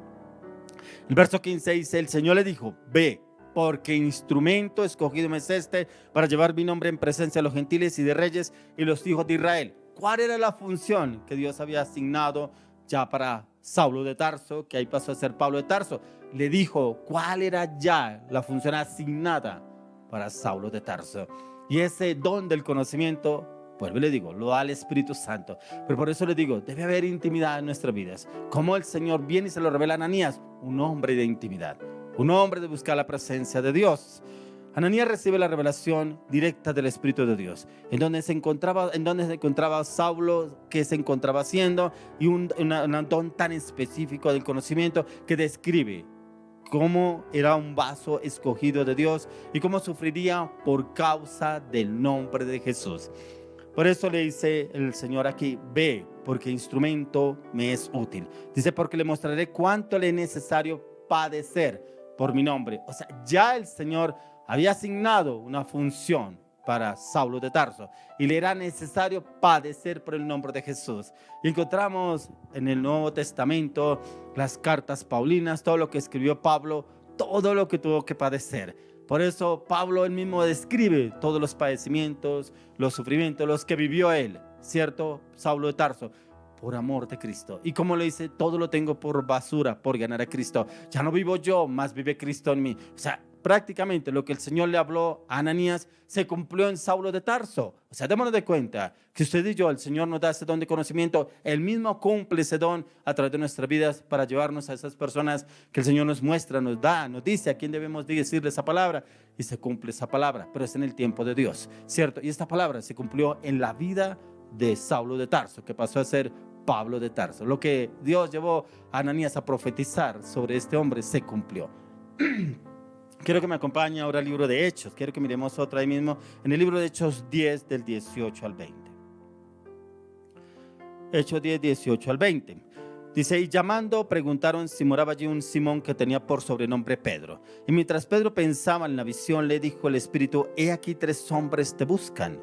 El verso 15 dice: el Señor le dijo: ve, porque instrumento escogido me es este para llevar mi nombre en presencia de los gentiles y de reyes y los hijos de Israel. ¿Cuál era la función que Dios había asignado ya para Saulo de Tarso, que ahí pasó a ser Pablo de Tarso? Le dijo cuál era ya la función asignada para Saulo de Tarso. Y ese don del conocimiento, pues le digo, lo da el Espíritu Santo. Pero por eso le digo, debe haber intimidad en nuestras vidas. Como el Señor viene y se lo revela a Ananías, un hombre de intimidad, un hombre de buscar la presencia de Dios. Ananías recibe la revelación directa del Espíritu de Dios, en donde se encontraba Saulo, que se encontraba haciendo, y un don tan específico del conocimiento que describe cómo era un vaso escogido de Dios y cómo sufriría por causa del nombre de Jesús. Por eso le dice el Señor aquí: ve, porque instrumento me es útil. Dice: porque le mostraré cuánto le es necesario padecer por mi nombre. O sea, ya el Señor había asignado una función para Saulo de Tarso y le era necesario padecer por el nombre de Jesús. Y encontramos en el Nuevo Testamento las cartas paulinas, todo lo que escribió Pablo, todo lo que tuvo que padecer. Por eso Pablo él mismo describe todos los padecimientos, los sufrimientos, los que vivió él, ¿cierto? Saulo de Tarso, por amor de Cristo. Y como le dice: todo lo tengo por basura por ganar a Cristo. Ya no vivo yo, más vive Cristo en mí. O sea, prácticamente lo que el Señor le habló a Ananías se cumplió en Saulo de Tarso. O sea, démonos de cuenta que usted y yo, el Señor nos da ese don de conocimiento, Él mismo cumple ese don a través de nuestras vidas para llevarnos a esas personas que el Señor nos muestra, nos da, nos dice a quién debemos decirle esa palabra, y se cumple esa palabra, pero es en el tiempo de Dios, ¿cierto? Y esta palabra se cumplió en la vida de Saulo de Tarso, que pasó a ser Pablo de Tarso. Lo que Dios llevó a Ananías a profetizar sobre este hombre se cumplió. Quiero que me acompañe ahora al libro de Hechos. Quiero que miremos otra ahí mismo, en el libro de Hechos 10 del 18 al 20. Hechos 10, 18 al 20. Dice, y llamando preguntaron si moraba allí un Simón que tenía por sobrenombre Pedro. Y mientras Pedro pensaba en la visión, le dijo el Espíritu, he aquí 3 hombres te buscan.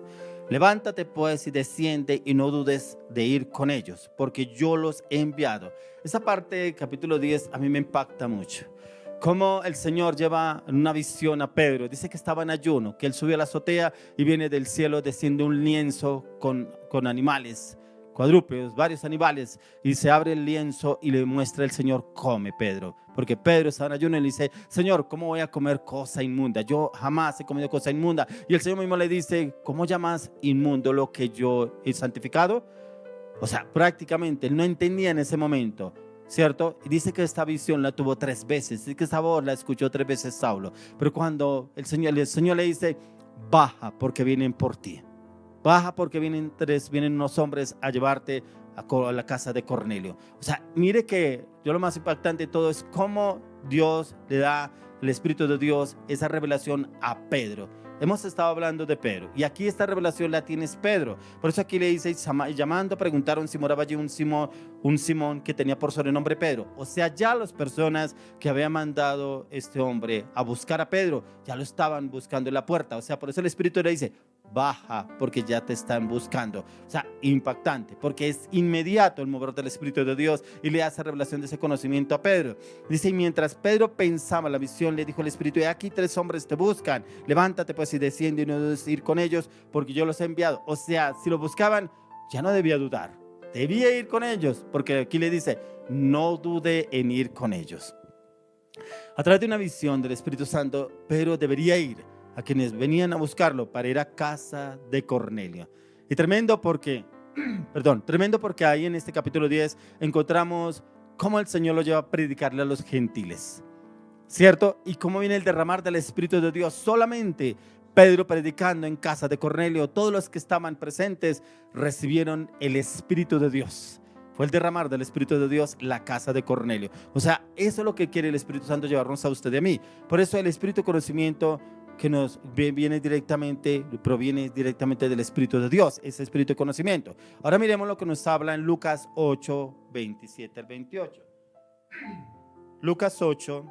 Levántate pues y desciende y no dudes de ir con ellos, porque yo los he enviado. Esa parte, capítulo 10, a mí me impacta mucho. Cómo el Señor lleva en una visión a Pedro. Dice que estaba en ayuno, que él subió a la azotea y viene del cielo, desciende un lienzo con animales, cuadrúpedos, varios animales, y se abre el lienzo y le muestra el Señor, come Pedro, porque Pedro estaba en ayuno y le dice, Señor, ¿cómo voy a comer cosa inmunda? Yo jamás he comido cosa inmunda. Y el Señor mismo le dice, ¿cómo llamas inmundo lo que yo he santificado? O sea, prácticamente él no entendía en ese momento, ¿cierto? Y dice que esta visión la tuvo 3 veces, dice que esta voz la escuchó 3 veces Saulo, pero cuando el Señor le dice, baja porque vienen por ti. Baja porque vienen unos hombres a llevarte a la casa de Cornelio. O sea, mire que lo más impactante de todo es cómo Dios le da, el Espíritu de Dios, esa revelación a Pedro. Hemos estado hablando de Pedro y aquí esta revelación la tienes Pedro. Por eso aquí le dice, llamando, preguntaron si moraba allí un Simón que tenía por sobrenombre Pedro. O sea, ya las personas que había mandado este hombre a buscar a Pedro, ya lo estaban buscando en la puerta. O sea, por eso el Espíritu le dice, baja porque ya te están buscando. O sea, impactante, porque es inmediato el mover del Espíritu de Dios y le hace revelación de ese conocimiento a Pedro. Dice, y mientras Pedro pensaba la visión, le dijo el Espíritu, y aquí 3 hombres te buscan, levántate pues y desciende y no dudes ir con ellos, porque yo los he enviado. O sea, si lo buscaban, ya no debía dudar, debía ir con ellos, porque aquí le dice, no dude en ir con ellos. A través de una visión del Espíritu Santo, Pedro debería ir a quienes venían a buscarlo para ir a casa de Cornelio. Y tremendo porque ahí en este capítulo 10 encontramos cómo el Señor lo lleva a predicarle a los gentiles, ¿cierto? Y cómo viene el derramar del Espíritu de Dios. Solamente Pedro predicando en casa de Cornelio, todos los que estaban presentes recibieron el Espíritu de Dios. Fue el derramar del Espíritu de Dios la casa de Cornelio. O sea, eso es lo que quiere el Espíritu Santo llevarnos a usted y a mí. Por eso el Espíritu de conocimiento que nos proviene directamente del Espíritu de Dios, ese Espíritu de conocimiento. Ahora miremos lo que nos habla en Lucas 8, 27 al 28. Lucas 8.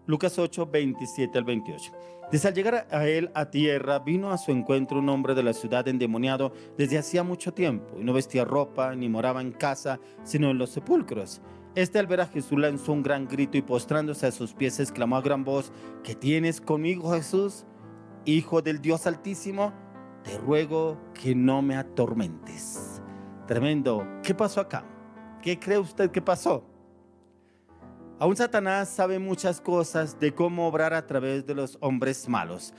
Lucas 8, 27 al 28. Dice, al llegar a él a tierra, vino a su encuentro un hombre de la ciudad endemoniado desde hacía mucho tiempo, y no vestía ropa, ni moraba en casa, sino en los sepulcros. Al ver a Jesús lanzó un gran grito y postrándose a sus pies exclamó a gran voz, ¿qué tienes conmigo, Jesús, Hijo del Dios Altísimo? Te ruego que no me atormentes. Tremendo. ¿Qué pasó acá? ¿Qué cree usted que pasó? Aún Satanás sabe muchas cosas de cómo obrar a través de los hombres malos,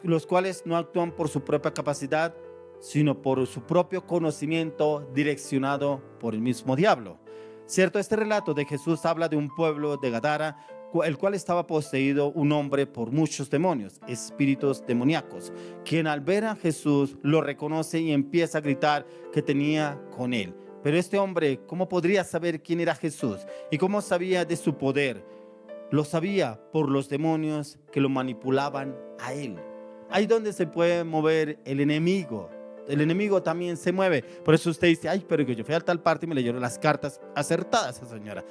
los cuales no actúan por su propia capacidad, sino por su propio conocimiento direccionado por el mismo diablo. Cierto, este relato de Jesús habla de un pueblo de Gadara, el cual estaba poseído un hombre por muchos demonios, espíritus demoníacos, quien al ver a Jesús lo reconoce y empieza a gritar que tenía con él. Pero este hombre, ¿cómo podría saber quién era Jesús? ¿Y cómo sabía de su poder? Lo sabía por los demonios que lo manipulaban a él. Ahí donde se puede mover el enemigo. El enemigo también se mueve. Por eso usted dice, ay, pero que yo fui a tal parte y me leyeron las cartas acertadas esa señora.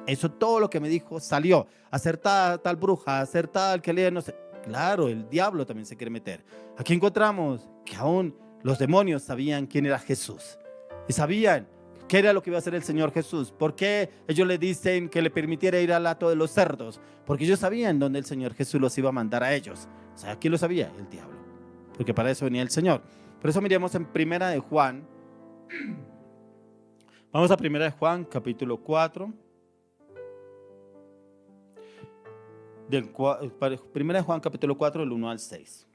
Eso todo lo que me dijo salió. Acertada tal bruja, acertada el que lee, no sé. Claro, el diablo también se quiere meter. Aquí encontramos que aún los demonios sabían quién era Jesús. Y sabían qué era lo que iba a hacer el Señor Jesús. ¿Por qué ellos le dicen que le permitiera ir al hato de los cerdos? Porque ellos sabían dónde el Señor Jesús los iba a mandar a ellos. O sea, ¿quién lo sabía? El diablo. Porque para eso venía el Señor. Por eso miremos en Primera de Juan, Vamos a 1 Juan, capítulo 4. 1 Juan, capítulo 4, del 1 al 6.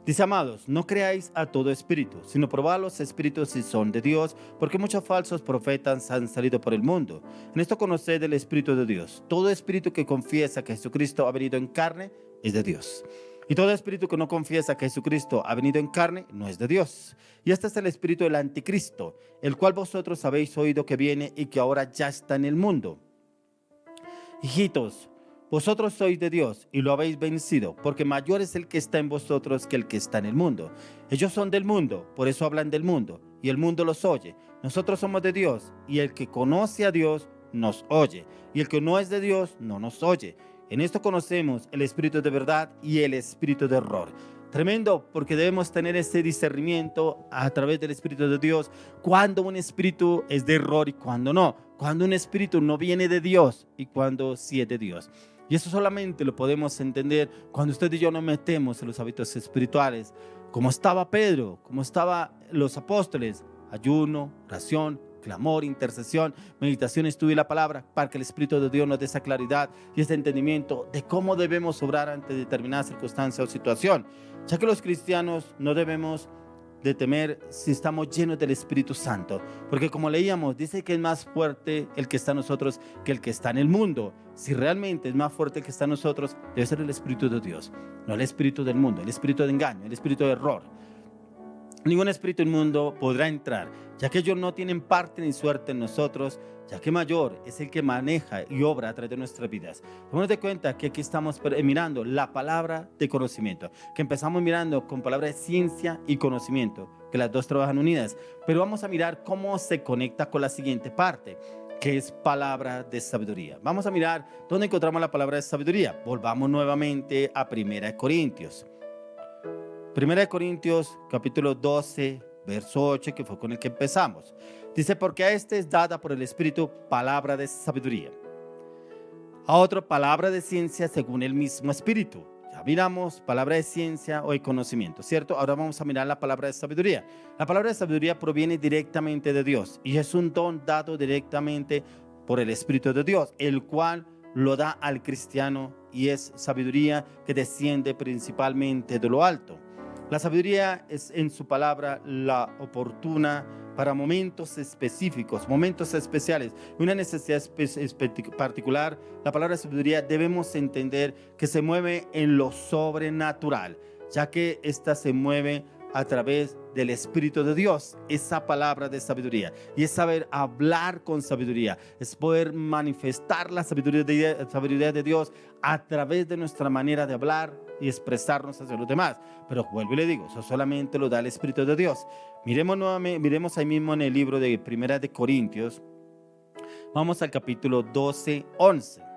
Dice, amados, no creáis a todo espíritu, sino probad los espíritus si son de Dios, porque muchos falsos profetas han salido por el mundo. En esto conoced el Espíritu de Dios. Todo espíritu que confiesa que Jesucristo ha venido en carne es de Dios. Y todo espíritu que no confiesa que Jesucristo ha venido en carne no es de Dios. Y este es el espíritu del anticristo, el cual vosotros habéis oído que viene y que ahora ya está en el mundo. Hijitos, vosotros sois de Dios y lo habéis vencido, porque mayor es el que está en vosotros que el que está en el mundo. Ellos son del mundo, por eso hablan del mundo, y el mundo los oye. Nosotros somos de Dios, y el que conoce a Dios nos oye, y el que no es de Dios no nos oye. En esto conocemos el espíritu de verdad y el espíritu de error. Tremendo, porque debemos tener ese discernimiento a través del Espíritu de Dios, cuando un espíritu es de error y cuando no, cuando un espíritu no viene de Dios y cuando sí es de Dios. Y eso solamente lo podemos entender cuando usted y yo nos metemos en los hábitos espirituales, como estaba Pedro, como estaban los apóstoles: ayuno, oración, clamor, intercesión, meditación, estudio de la palabra, para que el Espíritu de Dios nos dé esa claridad y ese entendimiento de cómo debemos obrar ante determinada circunstancia o situación, ya que los cristianos no debemos de temer si estamos llenos del Espíritu Santo, porque como leíamos, dice que es más fuerte el que está en nosotros que el que está en el mundo. Si realmente es más fuerte el que está en nosotros, debe ser el Espíritu de Dios, no el espíritu del mundo, el espíritu de engaño, el espíritu de error. Ningún espíritu inmundo podrá entrar, ya que ellos no tienen parte ni suerte en nosotros, ya que mayor es el que maneja y obra a través de nuestras vidas. Tomemos de cuenta que aquí estamos mirando la palabra de conocimiento, que empezamos mirando con palabra de ciencia y conocimiento, que las dos trabajan unidas, pero vamos a mirar cómo se conecta con la siguiente parte, que es palabra de sabiduría. Vamos a mirar dónde encontramos la palabra de sabiduría. Volvamos nuevamente a 1 Corintios. 1 Corintios capítulo 12, verso 8, que fue con el que empezamos. Dice, porque a este es dada por el Espíritu palabra de sabiduría, a otro palabra de ciencia según el mismo Espíritu. Ya miramos palabra de ciencia o de conocimiento, ¿cierto? Ahora vamos a mirar la palabra de sabiduría. La palabra de sabiduría proviene directamente de Dios y es un don dado directamente por el Espíritu de Dios, el cual lo da al cristiano, y es sabiduría que desciende principalmente de lo alto. La sabiduría es en su palabra la oportuna para momentos específicos, momentos especiales, una necesidad particular. La palabra sabiduría debemos entender que se mueve en lo sobrenatural, ya que ésta se mueve a través del Espíritu de Dios, esa palabra de sabiduría. Y es saber hablar con sabiduría, es poder manifestar la sabiduría de Dios a través de nuestra manera de hablar y expresarnos hacia los demás. Pero vuelvo y le digo, eso solamente lo da el Espíritu de Dios. Miremos ahí mismo en el libro de 1 de Corintios. Vamos al capítulo 12, 11.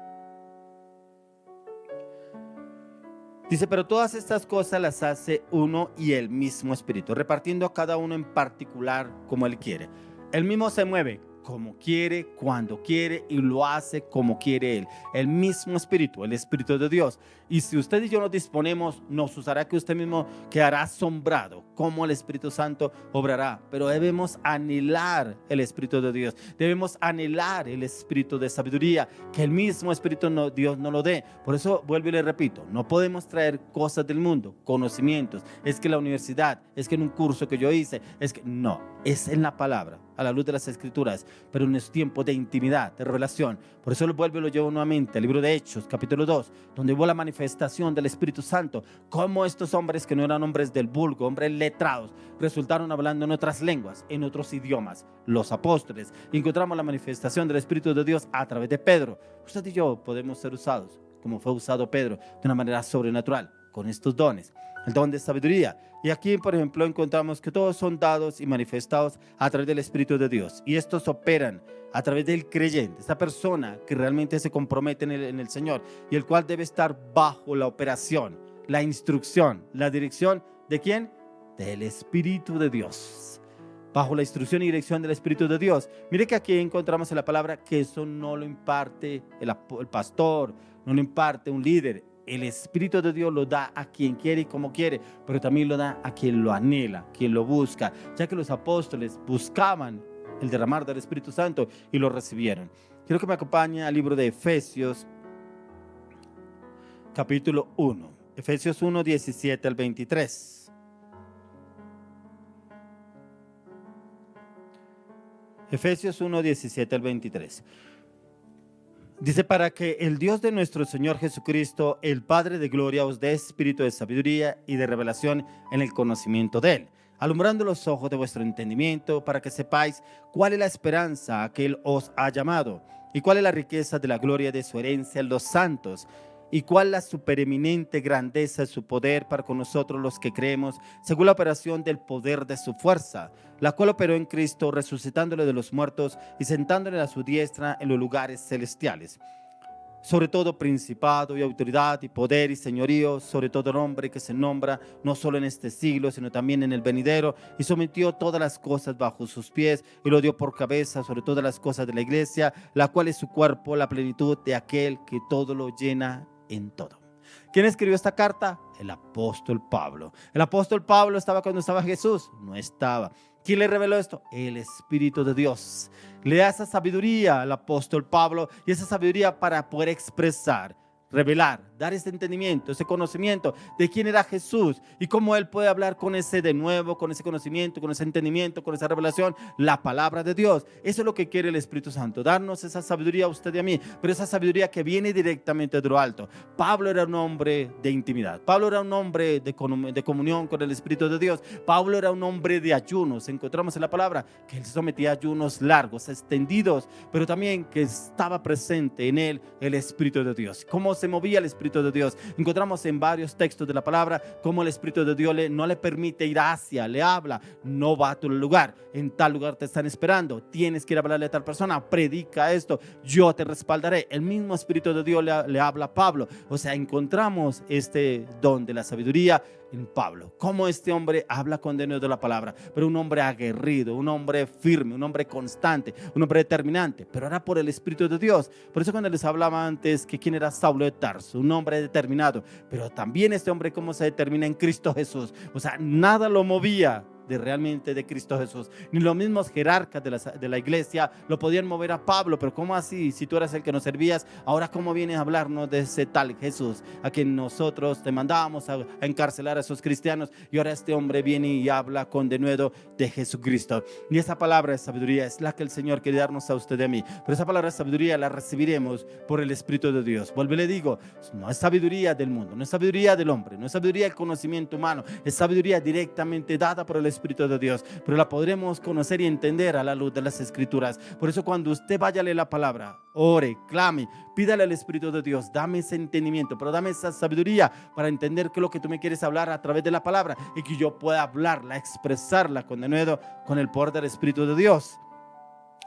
Dice, pero todas estas cosas las hace uno y el mismo Espíritu, repartiendo a cada uno en particular como Él quiere. Él mismo se mueve como quiere, cuando quiere, y lo hace como quiere Él. El mismo Espíritu, el Espíritu de Dios. Y si usted y yo nos disponemos, nos usará, que usted mismo quedará asombrado cómo el Espíritu Santo obrará. Pero debemos anhelar el Espíritu de Dios. Debemos anhelar el Espíritu de sabiduría, que el mismo Espíritu Dios nos lo dé. Por eso vuelvo y le repito, no podemos traer cosas del mundo, conocimientos. Es que la universidad, es que en un curso que yo hice, es que no, es en la palabra, a la luz de las Escrituras, pero en este tiempo de intimidad, de revelación. Por eso lo vuelvo y lo llevo nuevamente al libro de Hechos, capítulo 2, donde hubo la manifestación del Espíritu Santo, cómo estos hombres que no eran hombres del vulgo, hombres letrados, resultaron hablando en otras lenguas, en otros idiomas, los apóstoles. Y encontramos la manifestación del Espíritu de Dios a través de Pedro. Usted y yo podemos ser usados, como fue usado Pedro, de una manera sobrenatural, con estos dones. El don de sabiduría. Y aquí, por ejemplo, encontramos que todos son dados y manifestados a través del Espíritu de Dios. Y estos operan a través del creyente, esta persona que realmente se compromete en el Señor, y el cual debe estar bajo la operación, la instrucción, la dirección ¿de quién? Del Espíritu de Dios. Bajo la instrucción y dirección del Espíritu de Dios. Mire que aquí encontramos en la palabra que eso no lo imparte el pastor, no lo imparte un líder. El Espíritu de Dios lo da a quien quiere y como quiere, pero también lo da a quien lo anhela, quien lo busca, ya que los apóstoles buscaban el derramar del Espíritu Santo y lo recibieron. Quiero que me acompañe al libro de Efesios, capítulo 1. Efesios 1, 17 al 23. Efesios 1, 17 al 23. Dice, para que el Dios de nuestro Señor Jesucristo, el Padre de gloria, os dé espíritu de sabiduría y de revelación en el conocimiento de Él, alumbrando los ojos de vuestro entendimiento, para que sepáis cuál es la esperanza a que Él os ha llamado, y cuál es la riqueza de la gloria de su herencia en los santos, y cuál la supereminente grandeza de su poder para con nosotros los que creemos, según la operación del poder de su fuerza, la cual operó en Cristo, resucitándole de los muertos y sentándole a su diestra en los lugares celestiales. Sobre todo principado y autoridad y poder y señorío, sobre todo nombre que se nombra, no solo en este siglo, sino también en el venidero, y sometió todas las cosas bajo sus pies, y lo dio por cabeza sobre todas las cosas de la iglesia, la cual es su cuerpo, la plenitud de aquel que todo lo llena en todo. ¿Quién escribió esta carta? El apóstol Pablo. ¿El apóstol Pablo estaba cuando estaba Jesús? No estaba. ¿Quién le reveló esto? El Espíritu de Dios. Le da esa sabiduría al apóstol Pablo, y esa sabiduría para poder expresar, revelar, dar ese entendimiento, ese conocimiento de quién era Jesús y cómo Él puede hablar con ese de nuevo, con ese conocimiento, con ese entendimiento, con esa revelación, la palabra de Dios. Eso es lo que quiere el Espíritu Santo, darnos esa sabiduría a usted y a mí, pero esa sabiduría que viene directamente de lo alto. Pablo era un hombre de intimidad, Pablo era un hombre de comunión con el Espíritu de Dios, Pablo era un hombre de ayunos. Encontramos en la palabra que él sometía a ayunos largos, extendidos, pero también que estaba presente en él el Espíritu de Dios. ¿Cómo se movía el Espíritu de Dios? Encontramos en varios textos de la palabra cómo el Espíritu de Dios no le permite ir hacia, le habla, no va a tu lugar, en tal lugar te están esperando, tienes que ir a hablarle a tal persona, predica esto, yo te respaldaré. El mismo Espíritu de Dios le habla a Pablo. O sea, encontramos este don de la sabiduría en Pablo, cómo este hombre habla con denuedo de la palabra, pero un hombre aguerrido, un hombre firme, un hombre constante, un hombre determinante, pero era por el Espíritu de Dios. Por eso cuando les hablaba antes que quién era Saulo de Tarso, un hombre determinado, pero también este hombre cómo se determina en Cristo Jesús. O sea, nada lo movía realmente de Cristo Jesús, ni los mismos jerarcas de la iglesia lo podían mover a Pablo. Pero ¿cómo así? Si tú eras el que nos servías, ahora ¿cómo vienes a hablarnos de ese tal Jesús a quien nosotros te mandábamos a encarcelar a esos cristianos? Y ahora este hombre viene y habla con denuedo de Jesucristo. Y esa palabra de sabiduría es la que el Señor quiere darnos a usted y a mí, pero esa palabra de sabiduría la recibiremos por el Espíritu de Dios. Vuelvo y le digo, no es sabiduría del mundo, no es sabiduría del hombre, no es sabiduría del conocimiento humano, es sabiduría directamente dada por el Espíritu de Dios, pero la podremos conocer y entender a la luz de las Escrituras. Por eso cuando usted vaya a leer la palabra, ore, clame, pídale al Espíritu de Dios, dame ese entendimiento, pero dame esa sabiduría para entender qué es lo que tú me quieres hablar a través de la palabra, y que yo pueda hablarla, expresarla con denuedo, con el poder del Espíritu de Dios.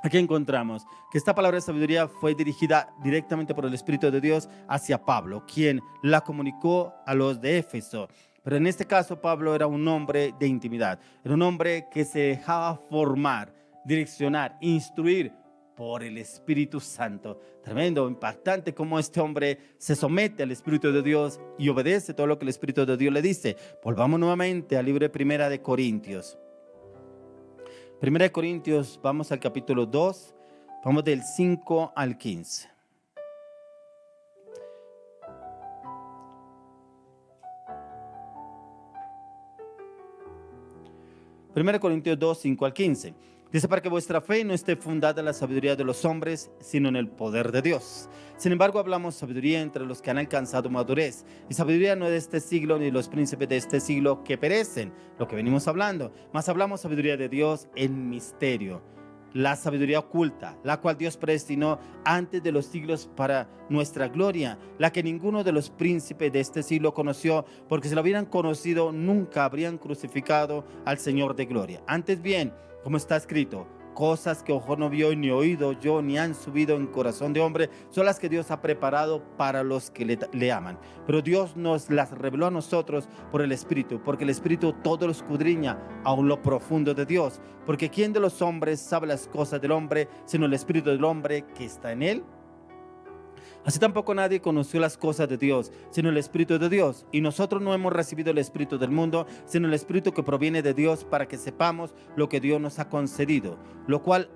Aquí encontramos que esta palabra de sabiduría fue dirigida directamente por el Espíritu de Dios hacia Pablo, quien la comunicó a los de Éfeso. Pero en este caso Pablo era un hombre de intimidad, era un hombre que se dejaba formar, direccionar, instruir por el Espíritu Santo. Tremendo, impactante cómo este hombre se somete al Espíritu de Dios y obedece todo lo que el Espíritu de Dios le dice. Volvamos nuevamente al libro de Primera de Corintios. Primera de Corintios, vamos al capítulo 2, vamos del 5 al 15. Primera de Corintios 2, 5 al 15. Dice, para que vuestra fe no esté fundada en la sabiduría de los hombres, sino en el poder de Dios. Sin embargo, hablamos sabiduría entre los que han alcanzado madurez. Y sabiduría no es de este siglo, ni de los príncipes de este siglo que perecen, lo que venimos hablando. Mas hablamos sabiduría de Dios en misterio, la sabiduría oculta, la cual Dios predestinó antes de los siglos para nuestra gloria, la que ninguno de los príncipes de este siglo conoció, porque si lo hubieran conocido, nunca habrían crucificado al Señor de gloria. Antes bien, como está escrito, cosas que ojo no vio ni oído yo ni han subido en corazón de hombre, son las que Dios ha preparado para los que le aman. Pero Dios nos las reveló a nosotros por el Espíritu, porque el Espíritu todo lo escudriña aun lo profundo de Dios. Porque ¿quién de los hombres sabe las cosas del hombre, sino el Espíritu del hombre que está en él? Así tampoco nadie conoció las cosas de Dios, sino el Espíritu de Dios. Y nosotros no hemos recibido el Espíritu del mundo, sino el Espíritu que proviene de Dios, para que sepamos lo que Dios nos ha concedido, lo cual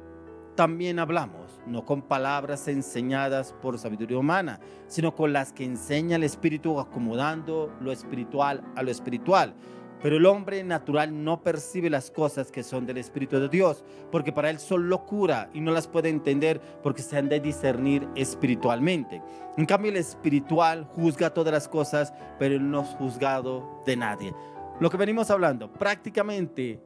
también hablamos, no con palabras enseñadas por sabiduría humana, sino con las que enseña el Espíritu, acomodando lo espiritual a lo espiritual. Pero el hombre natural no percibe las cosas que son del Espíritu de Dios, porque para él son locura y no las puede entender, porque se han de discernir espiritualmente. En cambio, el espiritual juzga todas las cosas, pero él no es juzgado de nadie. Lo que venimos hablando, prácticamente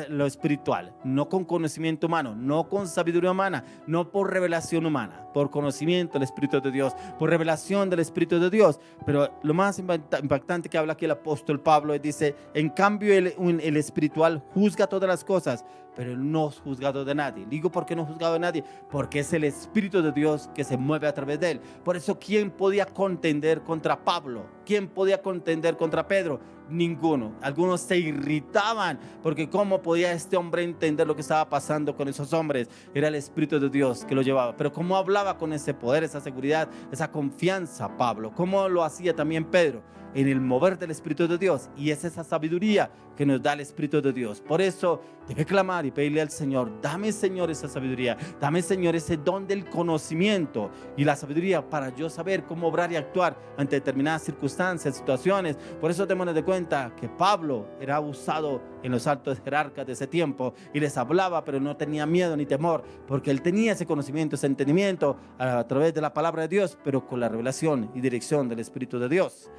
lo espiritual, no con conocimiento humano, no con sabiduría humana, no por revelación humana, por conocimiento del Espíritu de Dios, por revelación del Espíritu de Dios. Pero lo más impactante que habla aquí el apóstol Pablo, dice, en cambio el espiritual juzga todas las cosas, pero él no es juzgado de nadie. Digo, ¿por qué no es juzgado de nadie? Porque es el Espíritu de Dios que se mueve a través de él. Por eso, ¿quién podía contender contra Pablo? ¿Quién podía contender contra Pedro? Ninguno. Algunos se irritaban porque cómo podía este hombre entender lo que estaba pasando con esos hombres. Era el Espíritu de Dios que lo llevaba. Pero cómo hablaba con ese poder, esa seguridad, esa confianza Pablo. Cómo lo hacía también Pedro, en el mover del Espíritu de Dios. Y es esa sabiduría que nos da el Espíritu de Dios. Por eso debe clamar y pedirle al Señor, dame, Señor, esa sabiduría, dame, Señor, ese don del conocimiento y la sabiduría para yo saber cómo obrar y actuar ante determinadas circunstancias, situaciones. Por eso tenemos de cuenta que Pablo era usado en los altos jerarcas de ese tiempo y les hablaba, pero no tenía miedo ni temor, porque él tenía ese conocimiento, ese entendimiento a través de la palabra de Dios, pero con la revelación y dirección del Espíritu de Dios.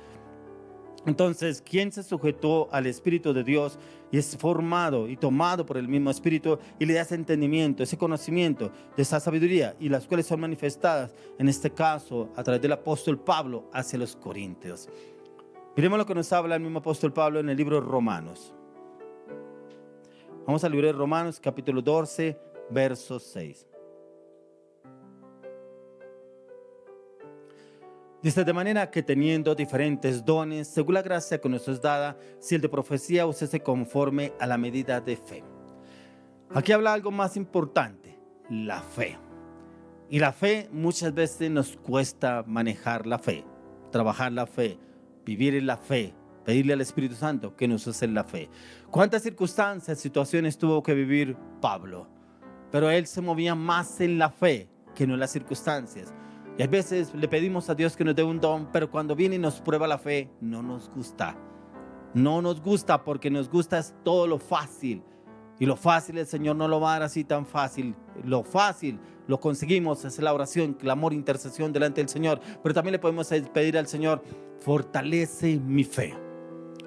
Entonces, ¿quién se sujetó al Espíritu de Dios y es formado y tomado por el mismo Espíritu y le da ese entendimiento, ese conocimiento de esa sabiduría, y las cuales son manifestadas en este caso a través del apóstol Pablo hacia los corintios? Miremos lo que nos habla el mismo apóstol Pablo en el libro de Romanos. Vamos al libro de Romanos, capítulo 12, verso 6. Dice, de manera que teniendo diferentes dones, según la gracia que nos es dada, si el de profecía usese conforme a la medida de fe. Aquí habla algo más importante, la fe. Y la fe muchas veces nos cuesta manejar la fe, trabajar la fe, vivir en la fe, pedirle al Espíritu Santo que nos use la fe. ¿Cuántas circunstancias, situaciones tuvo que vivir Pablo? Pero él se movía más en la fe que no en las circunstancias. Y a veces le pedimos a Dios que nos dé un don, pero cuando viene y nos prueba la fe, no nos gusta. No nos gusta, porque nos gusta es todo lo fácil. Y lo fácil el Señor no lo va a dar así tan fácil. Lo fácil lo conseguimos, es la oración, clamor, intercesión delante del Señor. Pero también le podemos pedir al Señor, fortalece mi fe.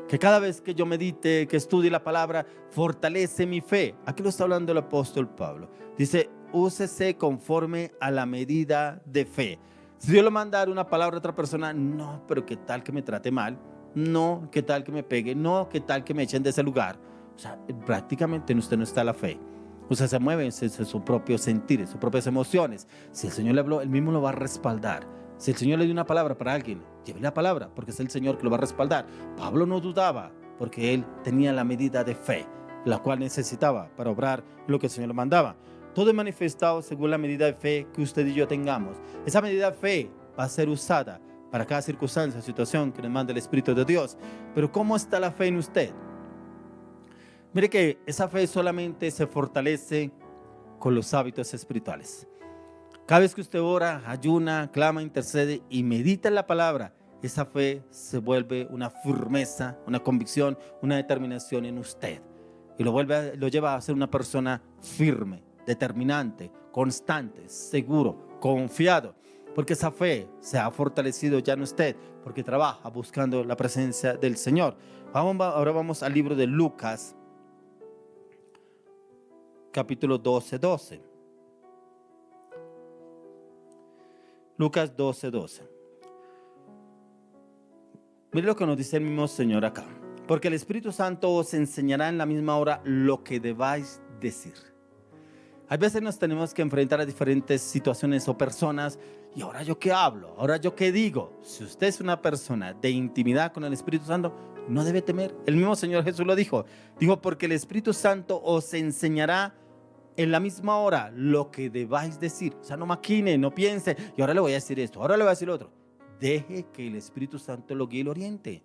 Que cada vez que yo medite, que estudie la palabra, fortalece mi fe. Aquí lo está hablando el apóstol Pablo. Dice, úsese conforme a la medida de fe. Si Dios le manda dar una palabra a otra persona, no, pero qué tal que me trate mal, no, qué tal que me pegue, no, qué tal que me echen de ese lugar. O sea, prácticamente en usted no está la fe. Usted se mueve en su propio sentir, en sus propias emociones. Si el Señor le habló, Él mismo lo va a respaldar. Si el Señor le dio una palabra para alguien, lleve la palabra, porque es el Señor que lo va a respaldar. Pablo no dudaba, porque él tenía la medida de fe, la cual necesitaba para obrar lo que el Señor le mandaba. Todo es manifestado según la medida de fe que usted y yo tengamos. Esa medida de fe va a ser usada para cada circunstancia, situación que nos manda el Espíritu de Dios. Pero ¿cómo está la fe en usted? Mire que esa fe solamente se fortalece con los hábitos espirituales. Cada vez que usted ora, ayuna, clama, intercede y medita en la palabra, esa fe se vuelve una firmeza, una convicción, una determinación en usted. Y lo lleva a ser una persona firme, determinante, constante, seguro, confiado. Porque esa fe se ha fortalecido ya en usted, porque trabaja buscando la presencia del Señor. Ahora vamos al libro de Lucas, capítulo 12. Lucas 12. Mire lo que nos dice el mismo Señor acá. Porque el Espíritu Santo os enseñará en la misma hora lo que debáis decir. A veces nos tenemos que enfrentar a diferentes situaciones o personas. ¿Y ahora yo qué hablo? ¿Ahora yo qué digo? Si usted es una persona de intimidad con el Espíritu Santo, no debe temer. El mismo Señor Jesús lo dijo. Dijo, porque el Espíritu Santo os enseñará en la misma hora lo que debáis decir. O sea, no maquine, no piense, y ahora le voy a decir esto, ahora le voy a decir lo otro. Deje que el Espíritu Santo lo guíe y lo oriente.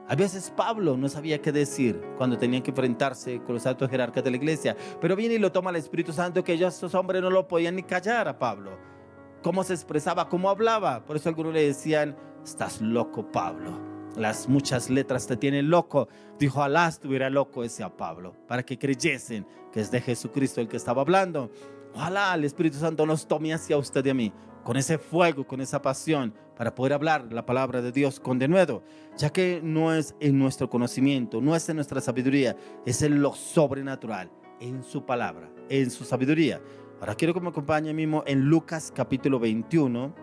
A veces Pablo no sabía qué decir cuando tenía que enfrentarse con los altos jerarcas de la iglesia, pero viene y lo toma el Espíritu Santo, que ellos, esos hombres no lo podían ni callar a Pablo. Cómo se expresaba, cómo hablaba. Por eso algunos le decían: estás loco, Pablo. Las muchas letras te tienen loco. Dijo: ojalá estuviera loco ese a Pablo, para que creyesen que es de Jesucristo el que estaba hablando. Ojalá el Espíritu Santo nos tome hacia usted y a mí, con ese fuego, con esa pasión, para poder hablar la palabra de Dios con denuedo, ya que no es en nuestro conocimiento, no es en nuestra sabiduría, es en lo sobrenatural, en su palabra, en su sabiduría. Ahora quiero que me acompañe mismo en Lucas capítulo 21,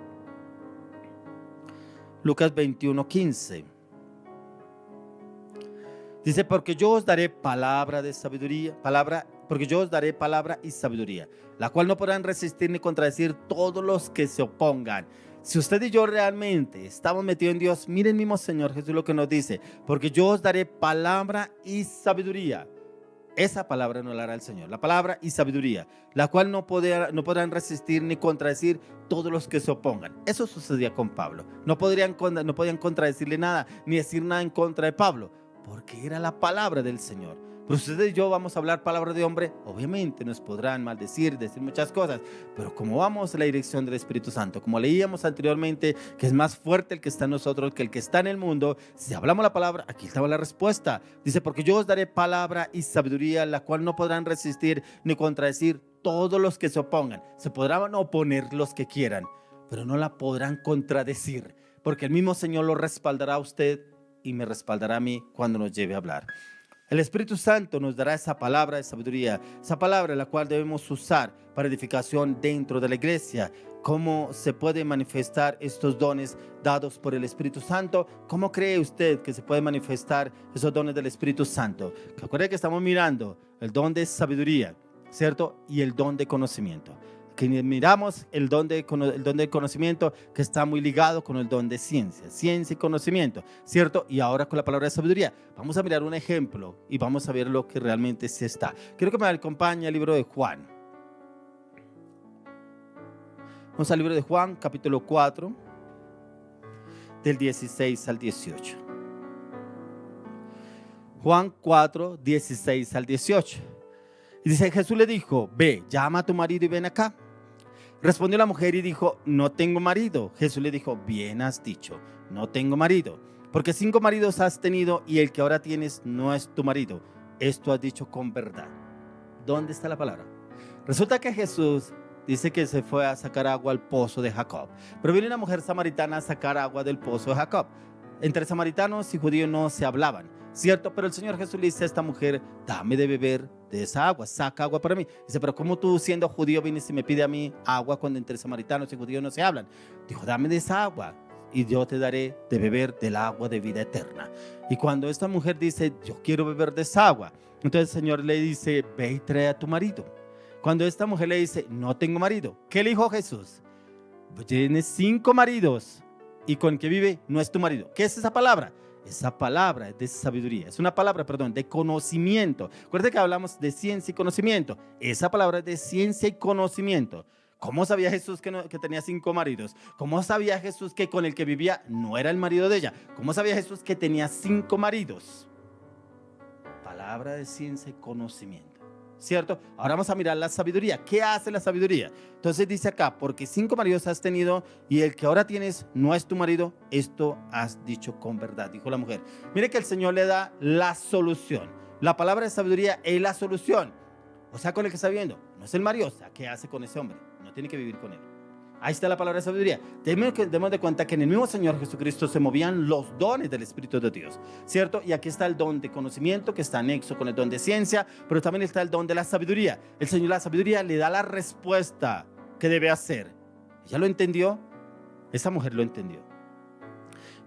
Lucas 21:15. Dice: porque yo os daré palabra de sabiduría, porque yo os daré palabra y sabiduría, la cual no podrán resistir ni contradecir todos los que se opongan. Si usted y yo realmente estamos metidos en Dios, miren mismo Señor Jesús lo que nos dice: porque yo os daré palabra y sabiduría. Esa palabra no la hará el Señor, la palabra y sabiduría, la cual no podrán resistir ni contradecir todos los que se opongan. Eso sucedía con Pablo. No podían contradecirle nada, ni decir nada en contra de Pablo, porque era la palabra del Señor. Pero ustedes y yo vamos a hablar palabra de hombre, obviamente nos podrán maldecir, decir muchas cosas, pero como vamos a la dirección del Espíritu Santo, como leíamos anteriormente, que es más fuerte el que está en nosotros que el que está en el mundo, si hablamos la palabra, aquí estaba la respuesta. Dice: porque yo os daré palabra y sabiduría, la cual no podrán resistir ni contradecir todos los que se opongan. Se podrán oponer los que quieran, pero no la podrán contradecir, porque el mismo Señor lo respaldará a usted y me respaldará a mí cuando nos lleve a hablar. El Espíritu Santo nos dará esa palabra de sabiduría, esa palabra la cual debemos usar para edificación dentro de la iglesia. ¿Cómo se puede manifestar estos dones dados por el Espíritu Santo? ¿Cómo cree usted que se puede manifestar esos dones del Espíritu Santo? Recuerde que estamos mirando el don de sabiduría, ¿cierto? Y el don de conocimiento. Que miramos el don de conocimiento, que está muy ligado con el don de ciencia y conocimiento, ¿cierto? Y ahora con la palabra de sabiduría. Vamos a mirar un ejemplo y vamos a ver lo que realmente se está. Quiero que me acompañe al libro de Juan. Vamos al libro de Juan, capítulo 4, del 16 al 18. Juan 4, 16 al 18. Y dice: Jesús le dijo: ve, llama a tu marido y ven acá. Respondió la mujer y dijo: no tengo marido. Jesús le dijo: bien has dicho, no tengo marido, porque 5 maridos has tenido y el que ahora tienes no es tu marido. Esto has dicho con verdad. ¿Dónde está la palabra? Resulta que Jesús dice que se fue a sacar agua al pozo de Jacob, pero viene una mujer samaritana a sacar agua del pozo de Jacob. Entre samaritanos y judíos no se hablaban, ¿cierto? Pero el Señor Jesús le dice a esta mujer: dame de beber de esa agua, saca agua para mí. Dice: pero ¿cómo tú, siendo judío, vienes y me pide a mí agua cuando entre samaritanos y judíos no se hablan? Dijo: dame de esa agua y yo te daré de beber del agua de vida eterna. Y cuando esta mujer dice: yo quiero beber de esa agua, entonces el Señor le dice: ve y trae a tu marido. Cuando esta mujer le dice: no tengo marido, ¿qué le dijo Jesús? Tienes 5 maridos y con el que vive no es tu marido. ¿Qué es esa palabra? Esa palabra es de sabiduría, es una palabra, de conocimiento. Recuerden que hablamos de ciencia y conocimiento. Esa palabra es de ciencia y conocimiento. ¿Cómo sabía Jesús que tenía 5 maridos? ¿Cómo sabía Jesús que con el que vivía no era el marido de ella? ¿Cómo sabía Jesús que tenía 5 maridos? Palabra de ciencia y conocimiento, ¿cierto? Ahora vamos a mirar la sabiduría. ¿Qué hace la sabiduría? Entonces dice acá: porque 5 maridos has tenido y el que ahora tienes no es tu marido. Esto has dicho con verdad, dijo la mujer. Mire que el Señor le da la solución. La palabra de sabiduría es la solución. O sea, con el que está viviendo no es el marido. O sea, ¿qué hace con ese hombre? No tiene que vivir con él. Ahí está la palabra de sabiduría. Demos de cuenta que en el mismo Señor Jesucristo se movían los dones del Espíritu de Dios, ¿cierto? Y aquí está el don de conocimiento, que está anexo con el don de ciencia, pero también está el don de la sabiduría. El Señor, la sabiduría, le da la respuesta que debe hacer. ¿Ella lo entendió? Esa mujer lo entendió.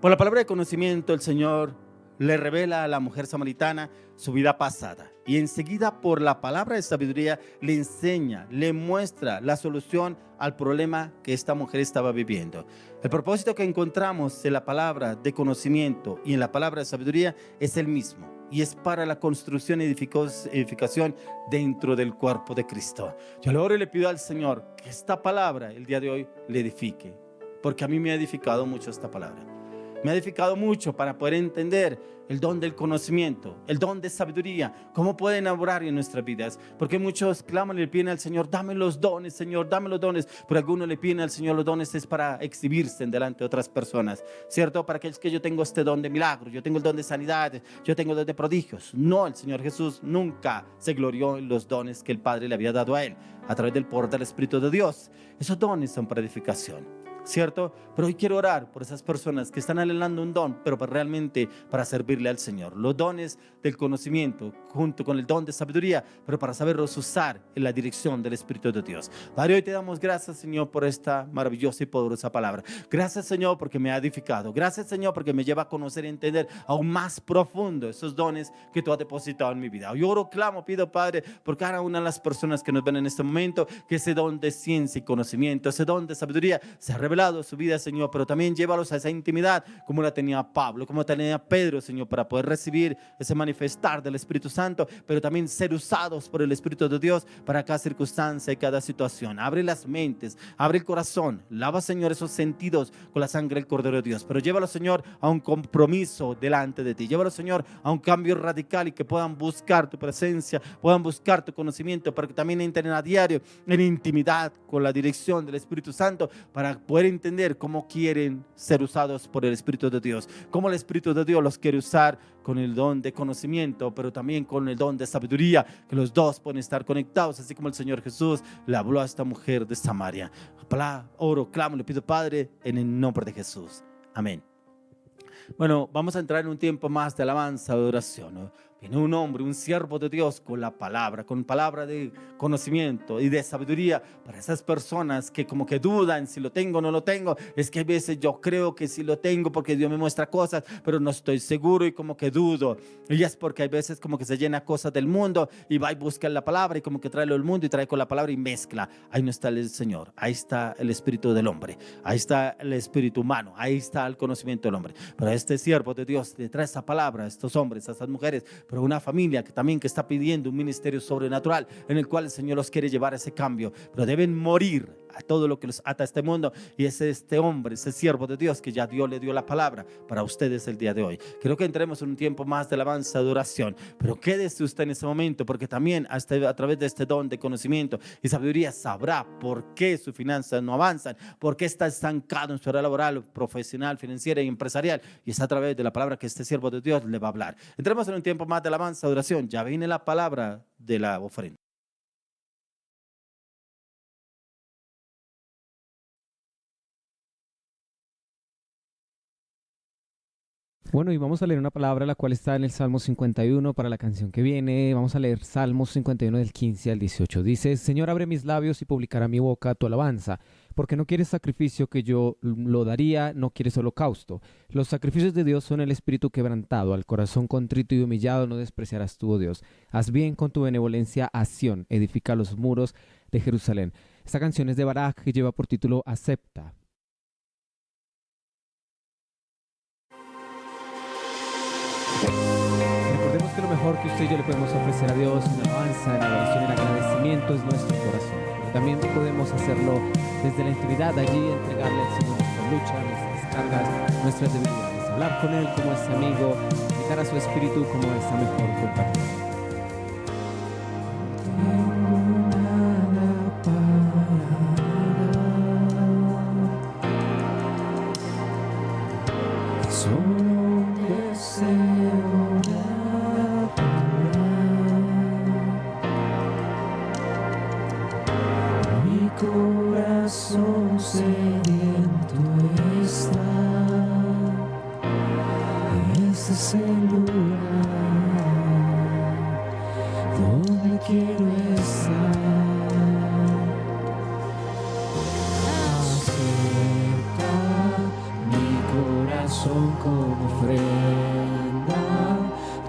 Por la palabra de conocimiento, el Señor le revela a la mujer samaritana su vida pasada, y enseguida por la palabra de sabiduría le enseña, le muestra la solución al problema que esta mujer estaba viviendo. El propósito que encontramos en la palabra de conocimiento y en la palabra de sabiduría es el mismo, y es para la construcción y edificación dentro del cuerpo de Cristo. Yo le oro y le pido al Señor que esta palabra el día de hoy le edifique, porque a mí me ha edificado mucho esta palabra. Me ha edificado mucho para poder entender el don del conocimiento, el don de sabiduría, cómo pueden obrar en nuestras vidas. Porque muchos claman y le piden al Señor, dame los dones, Señor, dame los dones. Pero algunos le piden al Señor los dones es para exhibirse delante de otras personas, ¿cierto? Para aquellos que yo tengo este don de milagros, yo tengo el don de sanidad, yo tengo el don de prodigios. No, el Señor Jesús nunca se glorió en los dones que el Padre le había dado a Él a través del poder del Espíritu de Dios. Esos dones son para edificación, ¿cierto? Pero hoy quiero orar por esas personas que están anhelando un don, pero realmente para servirle al Señor. Los dones del conocimiento junto con el don de sabiduría, pero para saberlos usar en la dirección del Espíritu de Dios. Padre, hoy te damos gracias, Señor, por esta maravillosa y poderosa palabra. Gracias, Señor, porque me ha edificado. Gracias, Señor, porque me lleva a conocer y entender aún más profundo esos dones que tú has depositado en mi vida. Yo oro, clamo, pido, Padre, por cada una de las personas que nos ven en este momento, que ese don de ciencia y conocimiento, ese don de sabiduría se revelado su vida, Señor, pero también llévalos a esa intimidad como la tenía Pablo, como tenía Pedro, Señor, para poder recibir ese manifestar del Espíritu Santo, pero también ser usados por el Espíritu de Dios para cada circunstancia y cada situación. Abre las mentes, abre el corazón, lava, Señor, esos sentidos con la sangre del Cordero de Dios, pero llévalos, Señor, a un compromiso delante de ti. Llévalos, Señor, a un cambio radical y que puedan buscar tu presencia, puedan buscar tu conocimiento, para que también entren a diario en intimidad con la dirección del Espíritu Santo, para poder entender cómo quieren ser usados por el Espíritu de Dios, cómo el Espíritu de Dios los quiere usar con el don de conocimiento, pero también con el don de sabiduría, que los dos pueden estar conectados, así como el Señor Jesús le habló a esta mujer de Samaria. Oro, clamo, le pido, Padre, en el nombre de Jesús. Amén. Bueno, vamos a entrar en un tiempo más de alabanza, de adoración, ¿no? Viene un hombre, un siervo de Dios con la palabra, con palabra de conocimiento y de sabiduría para esas personas que como que dudan si lo tengo o no lo tengo. Es que a veces yo creo que sí lo tengo porque Dios me muestra cosas, pero no estoy seguro y como que dudo. Y es porque hay veces como que se llena cosas del mundo y va y busca la palabra y como que trae lo del mundo y trae con la palabra y mezcla. Ahí no está el Señor, ahí está el espíritu del hombre, ahí está el espíritu humano, ahí está el conocimiento del hombre. Pero este siervo de Dios le trae esa palabra a estos hombres, a estas mujeres, pero una familia que también que está pidiendo un ministerio sobrenatural en el cual el Señor los quiere llevar a ese cambio, pero deben morir a todo lo que los ata a este mundo, y es este hombre, ese siervo de Dios que ya Dios le dio la palabra para ustedes el día de hoy. Creo que entremos en un tiempo más de alabanza, de oración, pero quédese usted en ese momento, porque también a través de este don de conocimiento y sabiduría sabrá por qué sus finanzas no avanzan, por qué está estancado en su área laboral, profesional, financiera y empresarial, y es a través de la palabra que este siervo de Dios le va a hablar. Entremos en un tiempo más de alabanza, de oración. Ya viene la palabra de la ofrenda. Bueno, y vamos a leer una palabra la cual está en el Salmo 51 para la canción que viene. Vamos a leer Salmo 51 del 15 al 18. Dice: Señor, abre mis labios y publicará mi boca tu alabanza, porque no quieres sacrificio que yo lo daría, no quieres holocausto. Los sacrificios de Dios son el espíritu quebrantado, al corazón contrito y humillado no despreciarás tú, oh Dios. Haz bien con tu benevolencia a Sión, edifica los muros de Jerusalén. Esta canción es de Barak y lleva por título Acepta. Recordemos que lo mejor que usted y yo le podemos ofrecer a Dios en alabanza, en adoración, en agradecimiento es nuestro corazón. Pero también podemos hacerlo desde la intimidad, allí entregarle al Señor nuestra lucha, nuestras cargas, nuestras debilidades, hablar con Él como ese amigo, invitar a su espíritu como esa mejor compañía. Corazón sediento está, este es el lugar donde quiero estar. Acepta mi corazón como ofrenda,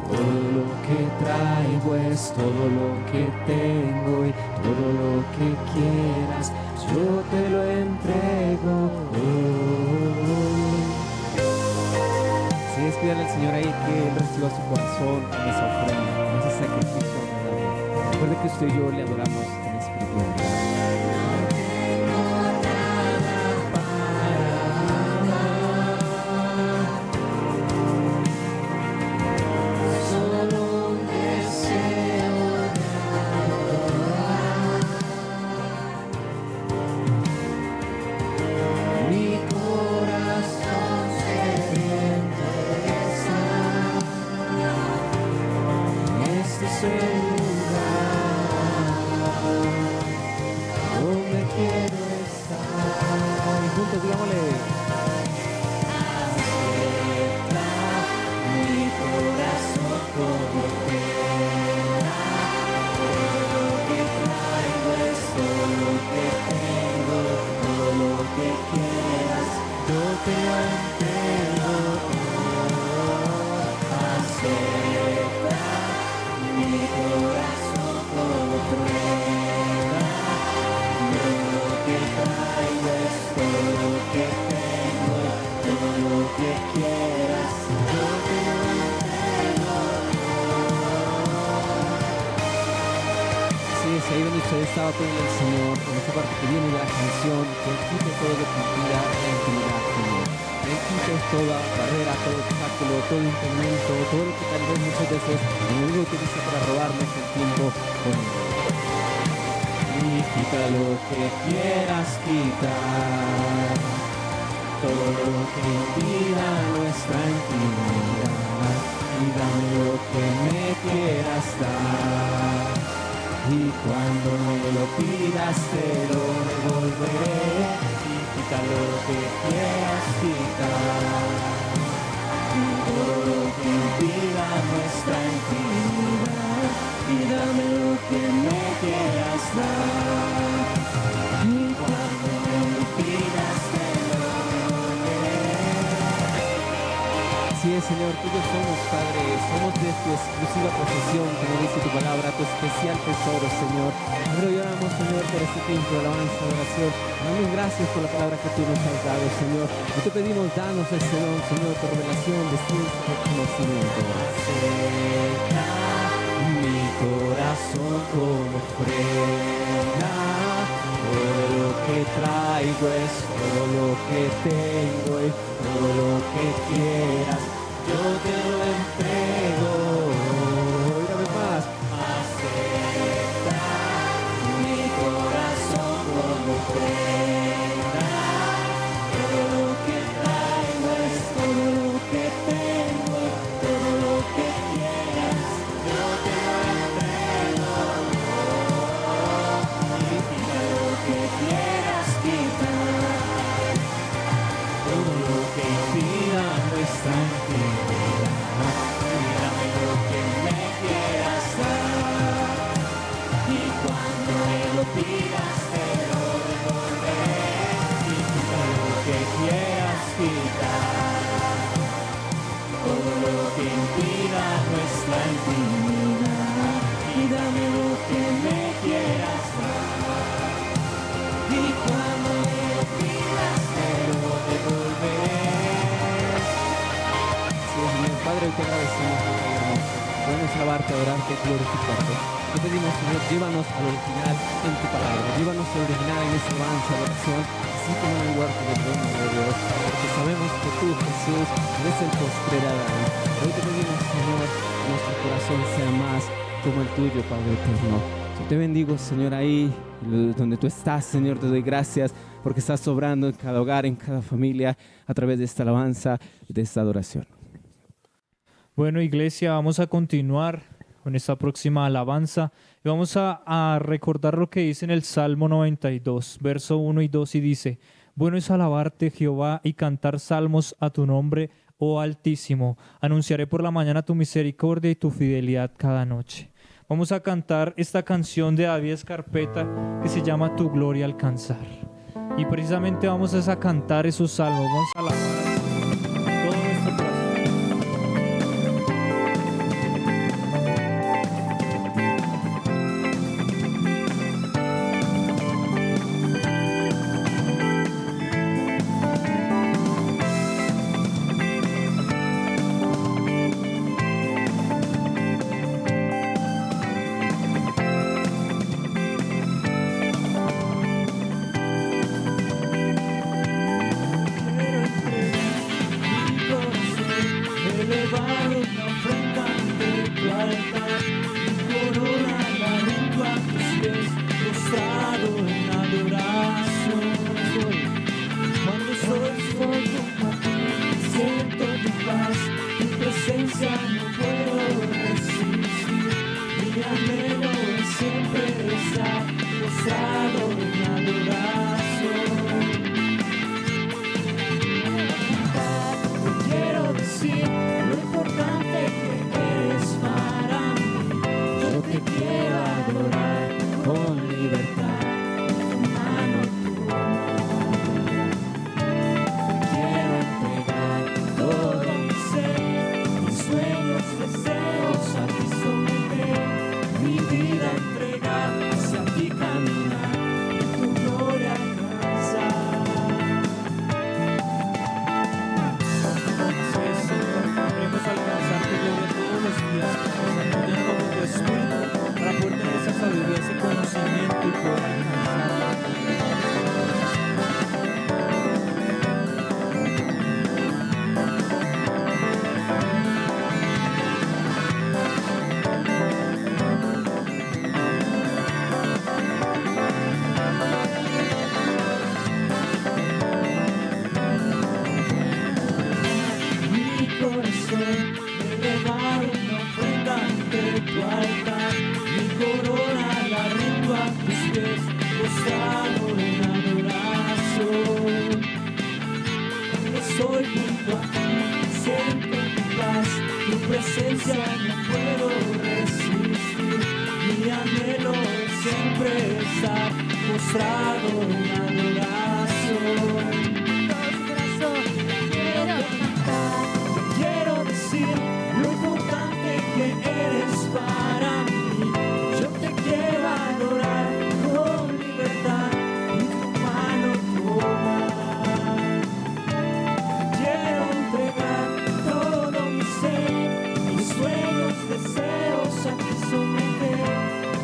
todo lo que traigo es todo lo que tengo y todo lo que quieras, yo te lo entrego hoy. Si es pídale al Señor ahí que Él reciba su corazón en esa ofrenda, en ese sacrificio agradable. Recuerde que usted y yo le adoramos en espíritu y en verdad. Ahí donde usted estaba pidiendo al Señor, en esa parte que viene de la canción, que Él quite todo de tu vida e intimidad con Él. Él quite toda barrera, todo obstáculo, todo impedimento, todo lo que tal vez muchas veces el enemigo utiliza para robarnos el tiempo con Él. Y quita lo que quieras quitar, todo lo que impida nuestra intimidad, y dame lo que me quieras dar. Y cuando me lo pidas te lo devolveré, y quita lo que quieras quitar, todo lo que impida nuestra intimidad, y dame lo que me quieras dar. Y cuando me lo pidas te lo devolveré. Así es, Señor, tuyos somos, Padre, somos de tu exclusiva posesión, como dice tu palabra, tu especial tesoro, Señor. Padre, hoy oramos, Señor, por este tiempo de alabanza, de oración. Damos gracias por la palabra que tú nos has dado, Señor. Y te pedimos, danos este don, Señor, tu revelación de ciencia y conocimiento. Acerca mi corazón como ofrenda, todo lo que traigo es todo lo que tengo y todo lo que quieras, yo te lo entrego. Y dame más. Acepta mi corazón como ofrenda, todo lo que traigo es todo lo que tengo, todo lo que quieras, yo te lo entrego. Y quita lo que quieras quitar, todo lo que impida nuestra intimidad, y dame lo que me quieras dar. Y cuando me lo pidas te lo devolveré, y quita lo que quieras quitar, todo lo que impida nuestra intimidad, y dame lo que me quieras dar. Y cuando me lo pidas te lo devolveré. Sí, Señor Padre, hoy te agradecemos por la hermosa. Podemos alabarte, adorarte, glorificarte. Te pedimos, Señor, llévanos al original en tu palabra, llévanos al original en esta alabanza, oración, así como en el huerto del reino de Dios, porque sabemos que tú, Jesús, eres el postrer Adán. Hoy te pedimos, Señor, que nuestro corazón sea más como el tuyo, Padre eterno. Yo te bendigo, Señor, ahí donde tú estás, Señor, te doy gracias porque estás sobrando en cada hogar, en cada familia, a través de esta alabanza y de esta adoración. Bueno, iglesia, vamos a continuar con esta próxima alabanza y vamos a recordar lo que dice en el Salmo 92, verso 1 y 2, y dice: bueno es alabarte, Jehová, y cantar salmos a tu nombre, oh Altísimo. Anunciaré por la mañana tu misericordia y tu fidelidad cada noche. Vamos a cantar esta canción de David Escarpeta que se llama Tu gloria alcanzar. Y precisamente vamos a cantar esos salmos, vamos a alabar a todo nuestro corazón. elevar una ofrenda ante tu altar, mi corona la rindo a tus pies, postrado en adoración. Cuando estoy junto a ti, siento tu paz, tu presencia no puedo resistir. Mi anhelo es siempre estar postrado en adoración. Te quiero decir lo importante que eres para mí. Yo te quiero adorar con libertad, tu mano, tu amor. Te quiero entregar todo mi ser, mis sueños, deseos a ti someter, mi vida entregar, hacia ti caminar, y tu gloria alcanzar. Queremos alcanzar tu gloria todos los días, llenando con tu espíritu para poder tener esa sabiduría, ese conocimiento y poder alcanzar. Mi corazón elevar una ofrenda ante tu altar, mi corona la rindo a tus pies, postrado en adoración. Cuando estoy junto a ti, siento tu paz, tu presencia no puedo resistir. Mi anhelo es siempre estar postrado en adoración. Quiero decir lo importante que eres para mí. Yo te quiero adorar con libertad y tu mano tomar. Quiero entregar todo mi ser, mis sueños, deseos a ti someter,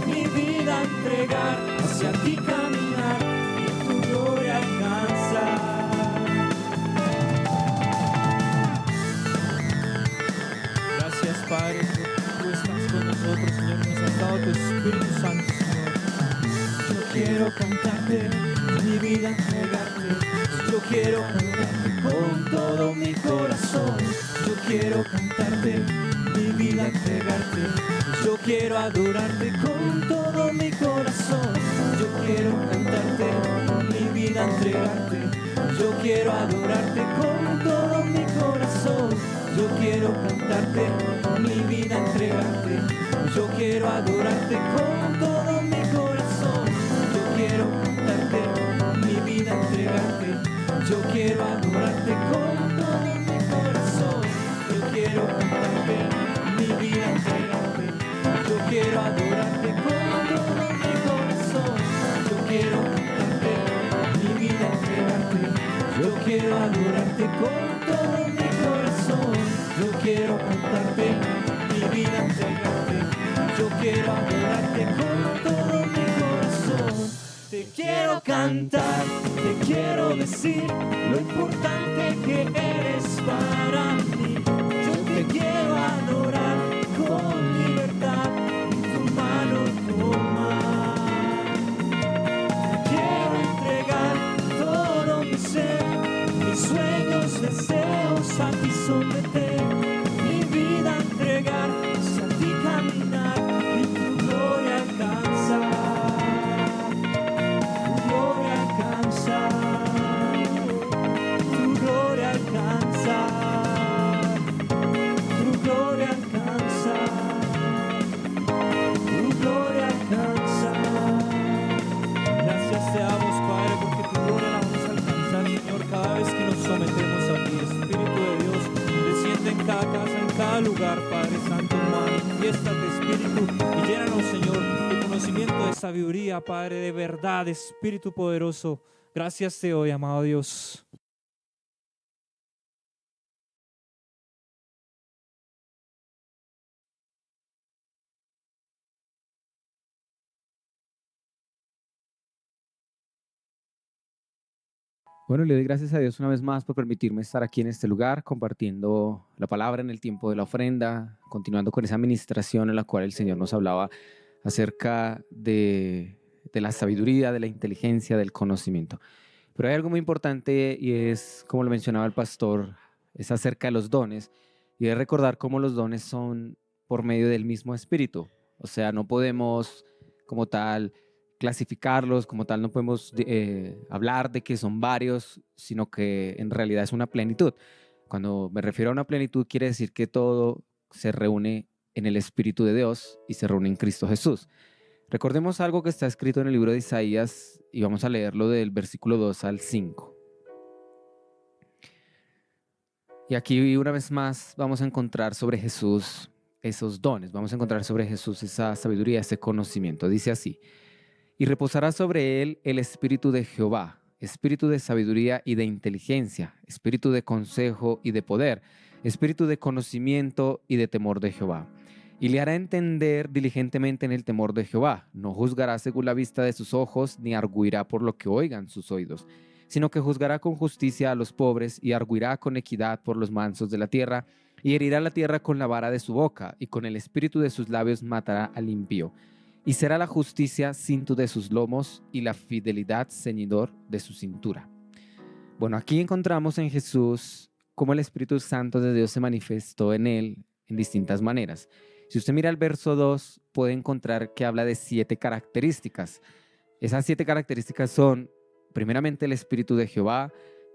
mi vida entregar, hacia ti caminar y tu gloria alcanzar. Gracias, Padre, porque tú estás con nosotros, Señor, nos has dado tu Espíritu Santo, Señor. Yo quiero cantarte, mi vida entregarte. Yo quiero cantarte con todo mi corazón. Yo quiero cantarte, mi vida entregarte. Yo quiero adorarte con todo mi corazón. Yo quiero cantarte, mi vida entregarte. Yo quiero adorarte con todo mi corazón. Yo quiero cantarte, mi vida entregarte. Yo quiero adorarte con todo mi corazón. Yo quiero cantarte, mi vida entregarte. Yo quiero adorarte con todo mi corazón. Yo quiero cantarte, mi vida entregarte. Yo quiero adorarte con todo mi corazón. Yo quiero cantarte, mi vida entregarte. Yo quiero adorarte con todo mi corazón. Yo quiero cantarte, mi vida entregarte. Yo quiero adorarte con todo mi corazón. Te quiero cantar, te quiero decir lo importante que eres para mí. Yo te quiero adorar con libertad y tu mano tomar. Quiero entregar todo mi ser, mis sueños, deseos a ti someter, mi vida entregar, hacia ti caminar y tu gloria alcanzar. Tu gloria alcanzar. Tu gloria alcanzar. Tu gloria alcanzar. Tu gloria alcanzar. Gracias te damos, Padre, porque tu gloria la vamos a alcanzar, Señor, cada vez que nos sometemos a ti. Espíritu de Dios, desciende en cada casa, en cada lugar, Padre Santo, manifiéstate, Espíritu, y llénanos, Señor, de conocimiento, de sabiduría, Padre, de verdad, Espíritu poderoso. Gracias te doy, amado Dios. Bueno, le doy gracias a Dios una vez más por permitirme estar aquí en este lugar, compartiendo la palabra en el tiempo de la ofrenda, continuando con esa administración en la cual el Señor nos hablaba acerca de la sabiduría, de la inteligencia, del conocimiento. Pero hay algo muy importante y es, como lo mencionaba el pastor, es acerca de los dones y es recordar cómo los dones son por medio del mismo Espíritu. O sea, no podemos como tal clasificarlos, como tal no podemos hablar de que son varios, sino que en realidad es una plenitud. Cuando me refiero a una plenitud, quiere decir que todo se reúne en el Espíritu de Dios y se reúne en Cristo Jesús. Recordemos algo que está escrito en el libro de Isaías y vamos a leerlo del versículo 2 al 5. Y aquí una vez más vamos a encontrar sobre Jesús esos dones, vamos a encontrar sobre Jesús esa sabiduría, ese conocimiento. Dice así: y reposará sobre él el espíritu de Jehová, espíritu de sabiduría y de inteligencia, espíritu de consejo y de poder, espíritu de conocimiento y de temor de Jehová. Y le hará entender diligentemente en el temor de Jehová. No juzgará según la vista de sus ojos, ni arguirá por lo que oigan sus oídos, sino que juzgará con justicia a los pobres y arguirá con equidad por los mansos de la tierra, y herirá la tierra con la vara de su boca, y con el espíritu de sus labios matará al impío. Y será la justicia cinto de sus lomos y la fidelidad ceñidor de su cintura. Bueno, aquí encontramos en Jesús cómo el Espíritu Santo de Dios se manifestó en él en distintas maneras. Si usted mira el verso 2, puede encontrar que habla de 7 características. Esas 7 características son, primeramente, el Espíritu de Jehová,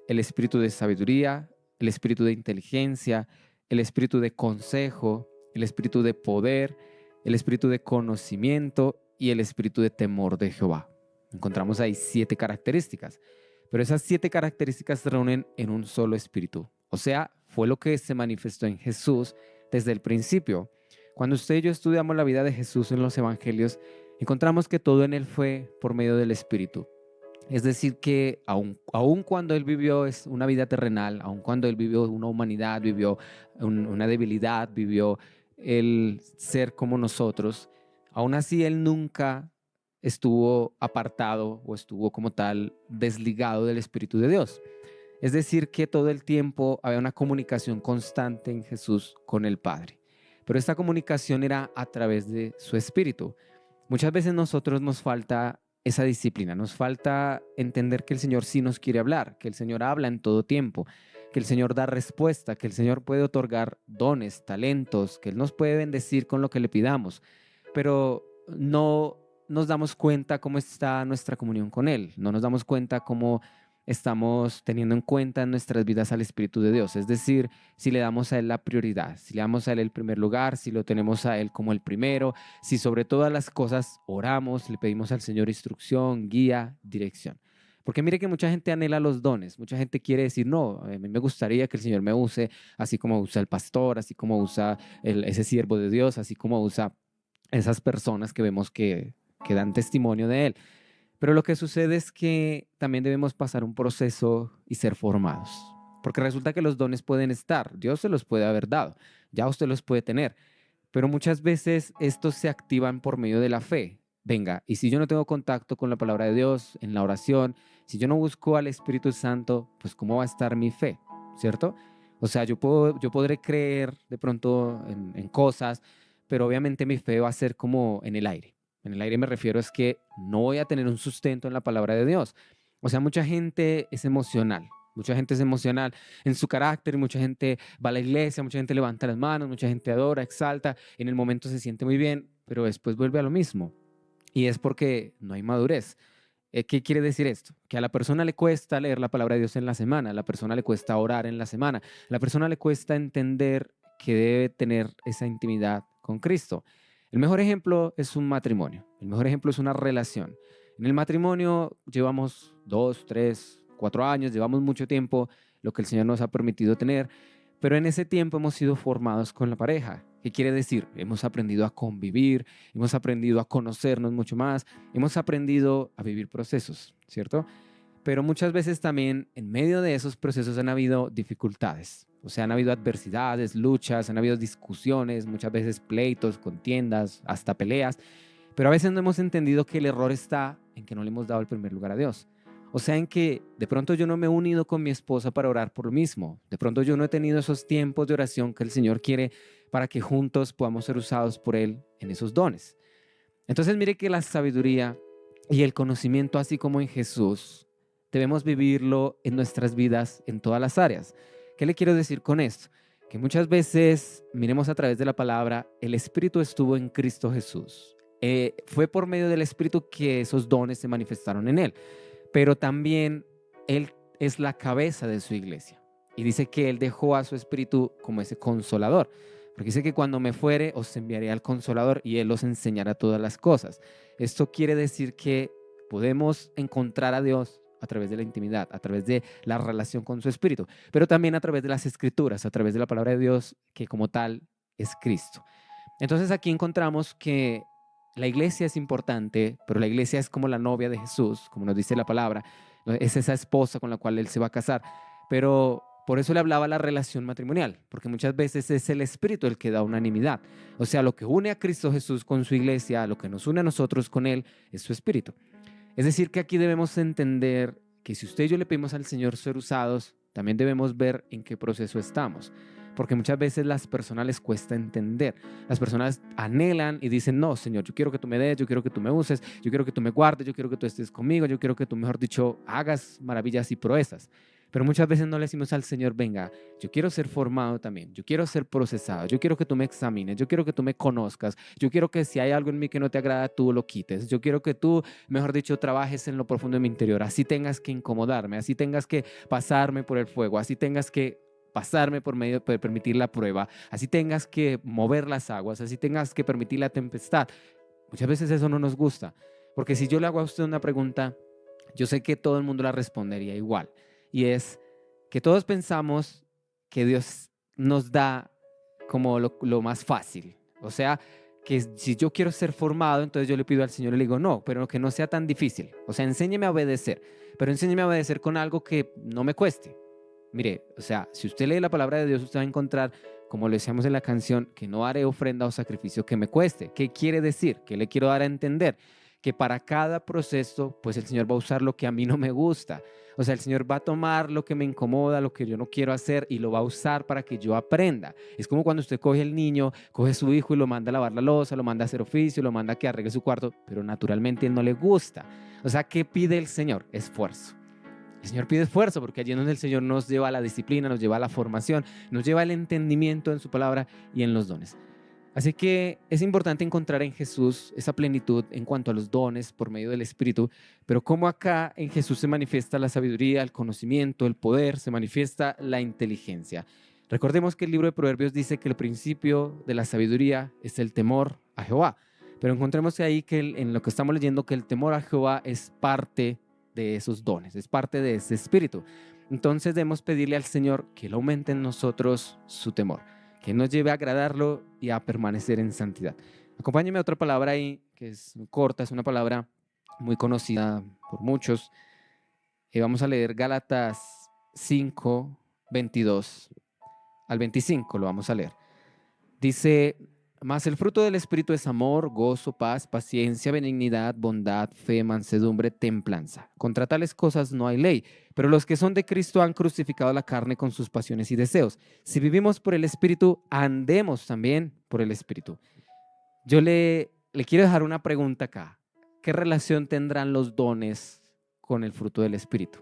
el Espíritu de sabiduría, el Espíritu de inteligencia, el Espíritu de consejo, el Espíritu de poder, el Espíritu de conocimiento y el Espíritu de temor de Jehová. Encontramos ahí 7 características, pero esas 7 características se reúnen en un solo Espíritu. O sea, fue lo que se manifestó en Jesús desde el principio. Cuando usted y yo estudiamos la vida de Jesús en los evangelios, encontramos que todo en él fue por medio del Espíritu. Es decir, que aun cuando él vivió una vida terrenal, aun cuando él vivió una humanidad, vivió una debilidad, vivió el ser como nosotros, aún así él nunca estuvo apartado o estuvo como tal desligado del Espíritu de Dios. Es decir, que todo el tiempo había una comunicación constante en Jesús con el Padre. Pero esta comunicación era a través de su Espíritu. Muchas veces nosotros nos falta esa disciplina, nos falta entender que el Señor sí nos quiere hablar, que el Señor habla en todo tiempo, que el Señor da respuesta, que el Señor puede otorgar dones, talentos, que Él nos puede bendecir con lo que le pidamos, pero no nos damos cuenta cómo está nuestra comunión con Él, no nos damos cuenta cómo estamos teniendo en cuenta en nuestras vidas al Espíritu de Dios, es decir, si le damos a Él la prioridad, si le damos a Él el primer lugar, si lo tenemos a Él como el primero, si sobre todas las cosas oramos, le pedimos al Señor instrucción, guía, dirección. Porque mire que mucha gente anhela los dones, mucha gente quiere decir, no, a mí me gustaría que el Señor me use así como usa el pastor, así como usa ese siervo de Dios, así como usa esas personas que vemos que dan testimonio de Él. Pero lo que sucede es que también debemos pasar un proceso y ser formados. Porque resulta que los dones pueden estar, Dios se los puede haber dado, ya usted los puede tener. Pero muchas veces estos se activan por medio de la fe. Venga, y si yo no tengo contacto con la palabra de Dios, en la oración, si yo no busco al Espíritu Santo, pues ¿cómo va a estar mi fe? ¿Cierto? O sea, yo podré creer de pronto en cosas, pero obviamente mi fe va a ser como en el aire. En el aire me refiero es que no voy a tener un sustento en la palabra de Dios. O sea, mucha gente es emocional. Mucha gente es emocional en su carácter, mucha gente va a la iglesia, mucha gente levanta las manos, mucha gente adora, exalta, en el momento se siente muy bien, pero después vuelve a lo mismo. Y es porque no hay madurez. ¿Qué quiere decir esto? Que a la persona le cuesta leer la palabra de Dios en la semana, a la persona le cuesta orar en la semana, a la persona le cuesta entender que debe tener esa intimidad con Cristo. El mejor ejemplo es un matrimonio, el mejor ejemplo es una relación. En el matrimonio llevamos 2, 3, 4 años, llevamos mucho tiempo, lo que el Señor nos ha permitido tener, pero en ese tiempo hemos sido formados con la pareja. ¿Qué quiere decir? Hemos aprendido a convivir, hemos aprendido a conocernos mucho más, hemos aprendido a vivir procesos, ¿cierto? Pero muchas veces también en medio de esos procesos han habido dificultades. O sea, han habido adversidades, luchas, han habido discusiones, muchas veces pleitos, contiendas, hasta peleas. Pero a veces no hemos entendido que el error está en que no le hemos dado el primer lugar a Dios. O sea, en que de pronto yo no me he unido con mi esposa para orar por lo mismo. De pronto yo no he tenido esos tiempos de oración que el Señor quiere para que juntos podamos ser usados por Él en esos dones. Entonces mire que la sabiduría y el conocimiento, así como en Jesús, debemos vivirlo en nuestras vidas en todas las áreas. ¿Qué le quiero decir con esto? Que muchas veces, miremos a través de la palabra, el Espíritu estuvo en Cristo Jesús. Fue por medio del Espíritu que esos dones se manifestaron en Él. Pero también Él es la cabeza de su iglesia. Y dice que Él dejó a su Espíritu como ese consolador. Porque dice que cuando me fuere os enviaré al Consolador y Él os enseñará todas las cosas. Esto quiere decir que podemos encontrar a Dios a través de la intimidad, a través de la relación con su Espíritu, pero también a través de las Escrituras, a través de la palabra de Dios, que como tal es Cristo. Entonces aquí encontramos que la iglesia es importante, pero la iglesia es como la novia de Jesús, como nos dice la palabra. Es esa esposa con la cual Él se va a casar. Pero por eso le hablaba la relación matrimonial, porque muchas veces es el Espíritu el que da unanimidad. O sea, lo que une a Cristo Jesús con su iglesia, lo que nos une a nosotros con Él, es su Espíritu. Es decir, que aquí debemos entender que si usted y yo le pedimos al Señor ser usados, también debemos ver en qué proceso estamos. Porque muchas veces las personas les cuesta entender. Las personas anhelan y dicen, no, Señor, yo quiero que tú me des, yo quiero que tú me uses, yo quiero que tú me guardes, yo quiero que tú estés conmigo, yo quiero que tú, mejor dicho, hagas maravillas y proezas. Pero muchas veces no le decimos al Señor, venga, yo quiero ser formado también, yo quiero ser procesado, yo quiero que tú me examines, yo quiero que tú me conozcas, yo quiero que si hay algo en mí que no te agrada, tú lo quites, yo quiero que tú, mejor dicho, trabajes en lo profundo de mi interior, así tengas que incomodarme, así tengas que pasarme por el fuego, así tengas que pasarme por medio de permitir la prueba, así tengas que mover las aguas, así tengas que permitir la tempestad. Muchas veces eso no nos gusta, porque si yo le hago a usted una pregunta, yo sé que todo el mundo la respondería igual. Y es que todos pensamos que Dios nos da como lo más fácil. O sea, que si yo quiero ser formado, entonces yo le pido al Señor y le digo, no, pero que no sea tan difícil. O sea, enséñeme a obedecer, pero enséñeme a obedecer con algo que no me cueste. Mire, o sea, si usted lee la palabra de Dios, usted va a encontrar, como le decíamos en la canción, que no haré ofrenda o sacrificio que me cueste. ¿Qué quiere decir? ¿Qué le quiero dar a entender? Que para cada proceso, pues el Señor va a usar lo que a mí no me gusta. O sea, el Señor va a tomar lo que me incomoda, lo que yo no quiero hacer y lo va a usar para que yo aprenda. Es como cuando usted coge el niño, coge a su hijo y lo manda a lavar la loza, lo manda a hacer oficio, lo manda a que arregle su cuarto, pero naturalmente no le gusta. O sea, ¿qué pide el Señor? Esfuerzo. El Señor pide esfuerzo porque allí es donde el Señor nos lleva a la disciplina, nos lleva a la formación, nos lleva al entendimiento en su palabra y en los dones. Así que es importante encontrar en Jesús esa plenitud en cuanto a los dones por medio del Espíritu, pero cómo acá en Jesús se manifiesta la sabiduría, el conocimiento, el poder, se manifiesta la inteligencia. Recordemos que el libro de Proverbios dice que el principio de la sabiduría es el temor a Jehová, pero encontremos ahí que en lo que estamos leyendo que el temor a Jehová es parte de esos dones, es parte de ese espíritu. Entonces debemos pedirle al Señor que Él aumente en nosotros su temor, que nos lleve a agradarlo y a permanecer en santidad. Acompáñeme a otra palabra ahí, que es corta, es una palabra muy conocida por muchos. Vamos a leer Gálatas 5, 22 al 25, lo vamos a leer. Dice, mas el fruto del Espíritu es amor, gozo, paz, paciencia, benignidad, bondad, fe, mansedumbre, templanza. Contra tales cosas no hay ley, pero los que son de Cristo han crucificado la carne con sus pasiones y deseos. Si vivimos por el Espíritu, andemos también por el Espíritu. Yo le quiero dejar una pregunta acá. ¿Qué relación tendrán los dones con el fruto del Espíritu?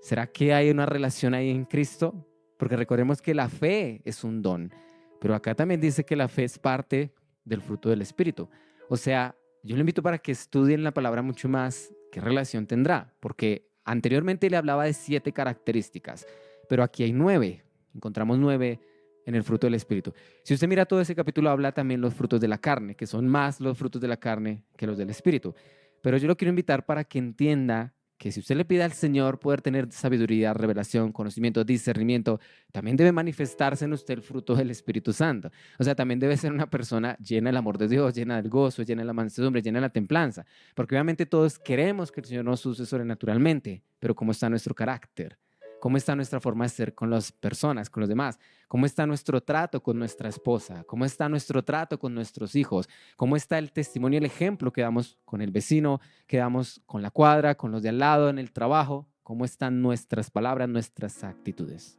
¿Será que hay una relación ahí en Cristo? Porque recordemos que la fe es un don. Pero acá también dice que la fe es parte del fruto del Espíritu. O sea, yo le invito para que estudien la palabra mucho más qué relación tendrá, porque anteriormente le hablaba de 7 características, pero aquí hay 9. Encontramos 9 en el fruto del Espíritu. Si usted mira todo ese capítulo, habla también los frutos de la carne, que son más los frutos de la carne que los del Espíritu. Pero yo lo quiero invitar para que entienda que si usted le pide al Señor poder tener sabiduría, revelación, conocimiento, discernimiento, también debe manifestarse en usted el fruto del Espíritu Santo. O sea, también debe ser una persona llena del amor de Dios, llena del gozo, llena de la mansedumbre, llena de la templanza. Porque obviamente todos queremos que el Señor nos use sobrenaturalmente, pero ¿cómo está nuestro carácter? ¿Cómo está nuestra forma de ser con las personas, con los demás? ¿Cómo está nuestro trato con nuestra esposa? ¿Cómo está nuestro trato con nuestros hijos? ¿Cómo está el testimonio, el ejemplo que damos con el vecino, que damos con la cuadra, con los de al lado, en el trabajo? ¿Cómo están nuestras palabras, nuestras actitudes?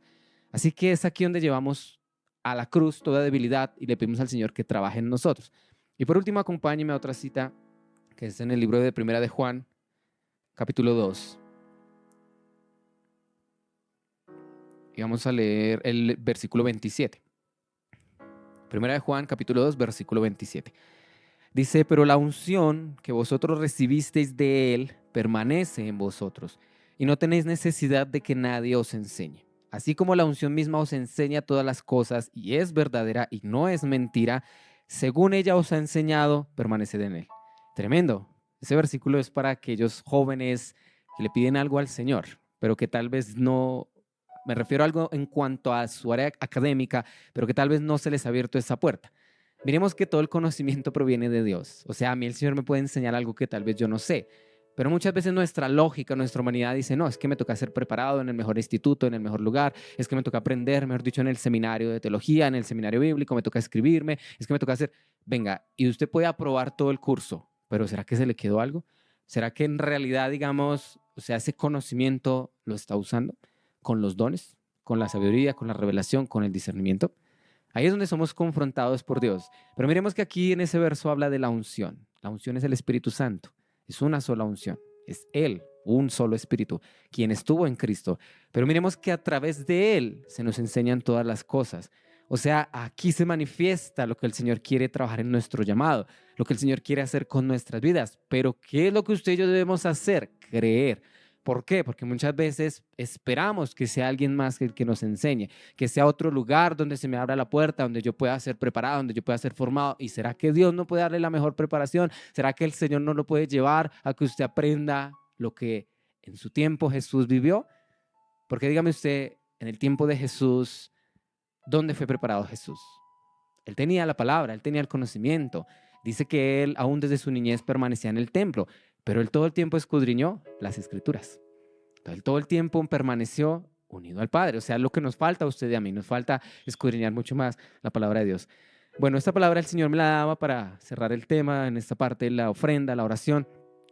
Así que es aquí donde llevamos a la cruz toda debilidad y le pedimos al Señor que trabaje en nosotros. Y por último, acompáñeme a otra cita que es en el libro de Primera de Juan, capítulo 2. Y vamos a leer el versículo 27. Primera de Juan, capítulo 2, versículo 27. Dice, pero la unción que vosotros recibisteis de Él permanece en vosotros, y no tenéis necesidad de que nadie os enseñe. Así como la unción misma os enseña todas las cosas, y es verdadera y no es mentira, según ella os ha enseñado, permaneced en Él. Tremendo. Ese versículo es para aquellos jóvenes que le piden algo al Señor, pero que tal vez no... Me refiero a algo en cuanto a su área académica, pero que tal vez no se les ha abierto esa puerta. Miremos que todo el conocimiento proviene de Dios. O sea, a mí el Señor me puede enseñar algo que tal vez yo no sé. Pero muchas veces nuestra lógica, nuestra humanidad dice, no, es que me toca ser preparado en el mejor instituto, en el mejor lugar, es que me toca aprender, mejor dicho, en el seminario de teología, en el seminario bíblico, me toca escribirme, es que me toca hacer... Venga, y usted puede aprobar todo el curso, pero ¿será que se le quedó algo? ¿Será que en realidad, digamos, o sea, ese conocimiento lo está usando con los dones, con la sabiduría, con la revelación, con el discernimiento? Ahí es donde somos confrontados por Dios. Pero miremos que aquí en ese verso habla de la unción. La unción es el Espíritu Santo. Es una sola unción. Es Él, un solo Espíritu, quien estuvo en Cristo. Pero miremos que a través de Él se nos enseñan todas las cosas. O sea, aquí se manifiesta lo que el Señor quiere trabajar en nuestro llamado, lo que el Señor quiere hacer con nuestras vidas. Pero ¿qué es lo que usted y yo debemos hacer? Creer. ¿Por qué? Porque muchas veces esperamos que sea alguien más el que nos enseñe, que sea otro lugar donde se me abra la puerta, donde yo pueda ser preparado, donde yo pueda ser formado. ¿Y será que Dios no puede darle la mejor preparación? ¿Será que el Señor no lo puede llevar a que usted aprenda lo que en su tiempo Jesús vivió? Porque dígame usted, en el tiempo de Jesús, ¿dónde fue preparado Jesús? Él tenía la palabra, él tenía el conocimiento. Dice que él aún desde su niñez permanecía en el templo, pero él todo el tiempo escudriñó las Escrituras. Él todo el tiempo permaneció unido al Padre. O sea, lo que nos falta a usted y a mí, nos falta escudriñar mucho más la palabra de Dios. Bueno, esta palabra el Señor me la daba para cerrar el tema en esta parte de la ofrenda, la oración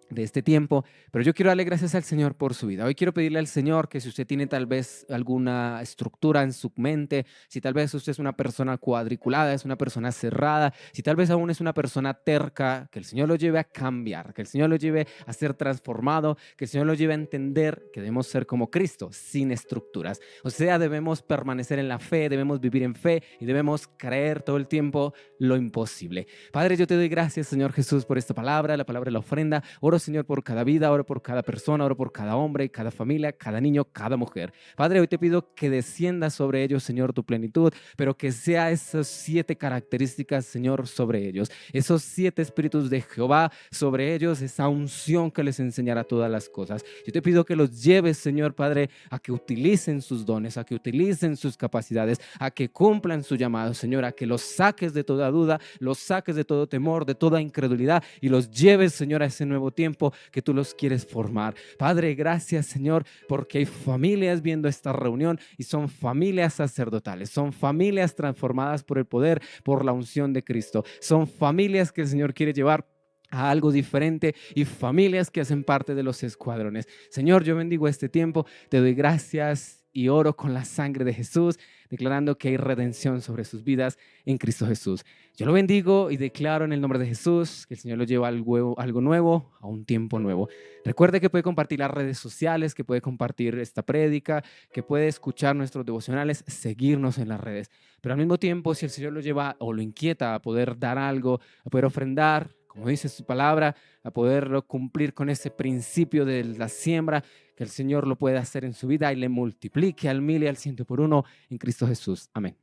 de este tiempo, pero yo quiero darle gracias al Señor por su vida. Hoy quiero pedirle al Señor que si usted tiene tal vez alguna estructura en su mente, si tal vez usted es una persona cuadriculada, es una persona cerrada, si tal vez aún es una persona terca, que el Señor lo lleve a cambiar, que el Señor lo lleve a ser transformado, que el Señor lo lleve a entender que debemos ser como Cristo, sin estructuras. O sea, debemos permanecer en la fe, debemos vivir en fe y debemos creer todo el tiempo lo imposible. Padre, yo te doy gracias, Señor Jesús, por esta palabra, la palabra de la ofrenda. Oro, Señor, por cada vida, oro por cada persona, oro por cada hombre, cada familia, cada niño, cada mujer. Padre, hoy te pido que descienda sobre ellos, Señor, tu plenitud, pero que sea esas 7 características, Señor, sobre ellos. Esos 7 espíritus de Jehová sobre ellos, esa unción que les enseñará todas las cosas. Yo te pido que los lleves, Señor, Padre, a que utilicen sus dones, a que utilicen sus capacidades, a que cumplan su llamado, Señor, a que los saques de toda duda, los saques de todo temor, de toda incredulidad y los lleves, Señor, a ese nuevo tiempo que tú los quieres formar. Padre, gracias, Señor, porque hay familias viendo esta reunión y son familias sacerdotales, son familias transformadas por el poder, por la unción de Cristo. Son familias que el Señor quiere llevar a algo diferente y familias que hacen parte de los escuadrones. Señor, yo bendigo este tiempo, te doy gracias y oro con la sangre de Jesús, declarando que hay redención sobre sus vidas en Cristo Jesús. Yo lo bendigo y declaro en el nombre de Jesús que el Señor lo lleva a algo nuevo, a un tiempo nuevo. Recuerde que puede compartir las redes sociales, que puede compartir esta prédica, que puede escuchar nuestros devocionales, seguirnos en las redes. Pero al mismo tiempo, si el Señor lo lleva o lo inquieta a poder dar algo, a poder ofrendar, como dice su palabra, a poderlo cumplir con ese principio de la siembra, que el Señor lo pueda hacer en su vida y le multiplique al 1000 y al 100 por 1 en Cristo Jesús. Amén.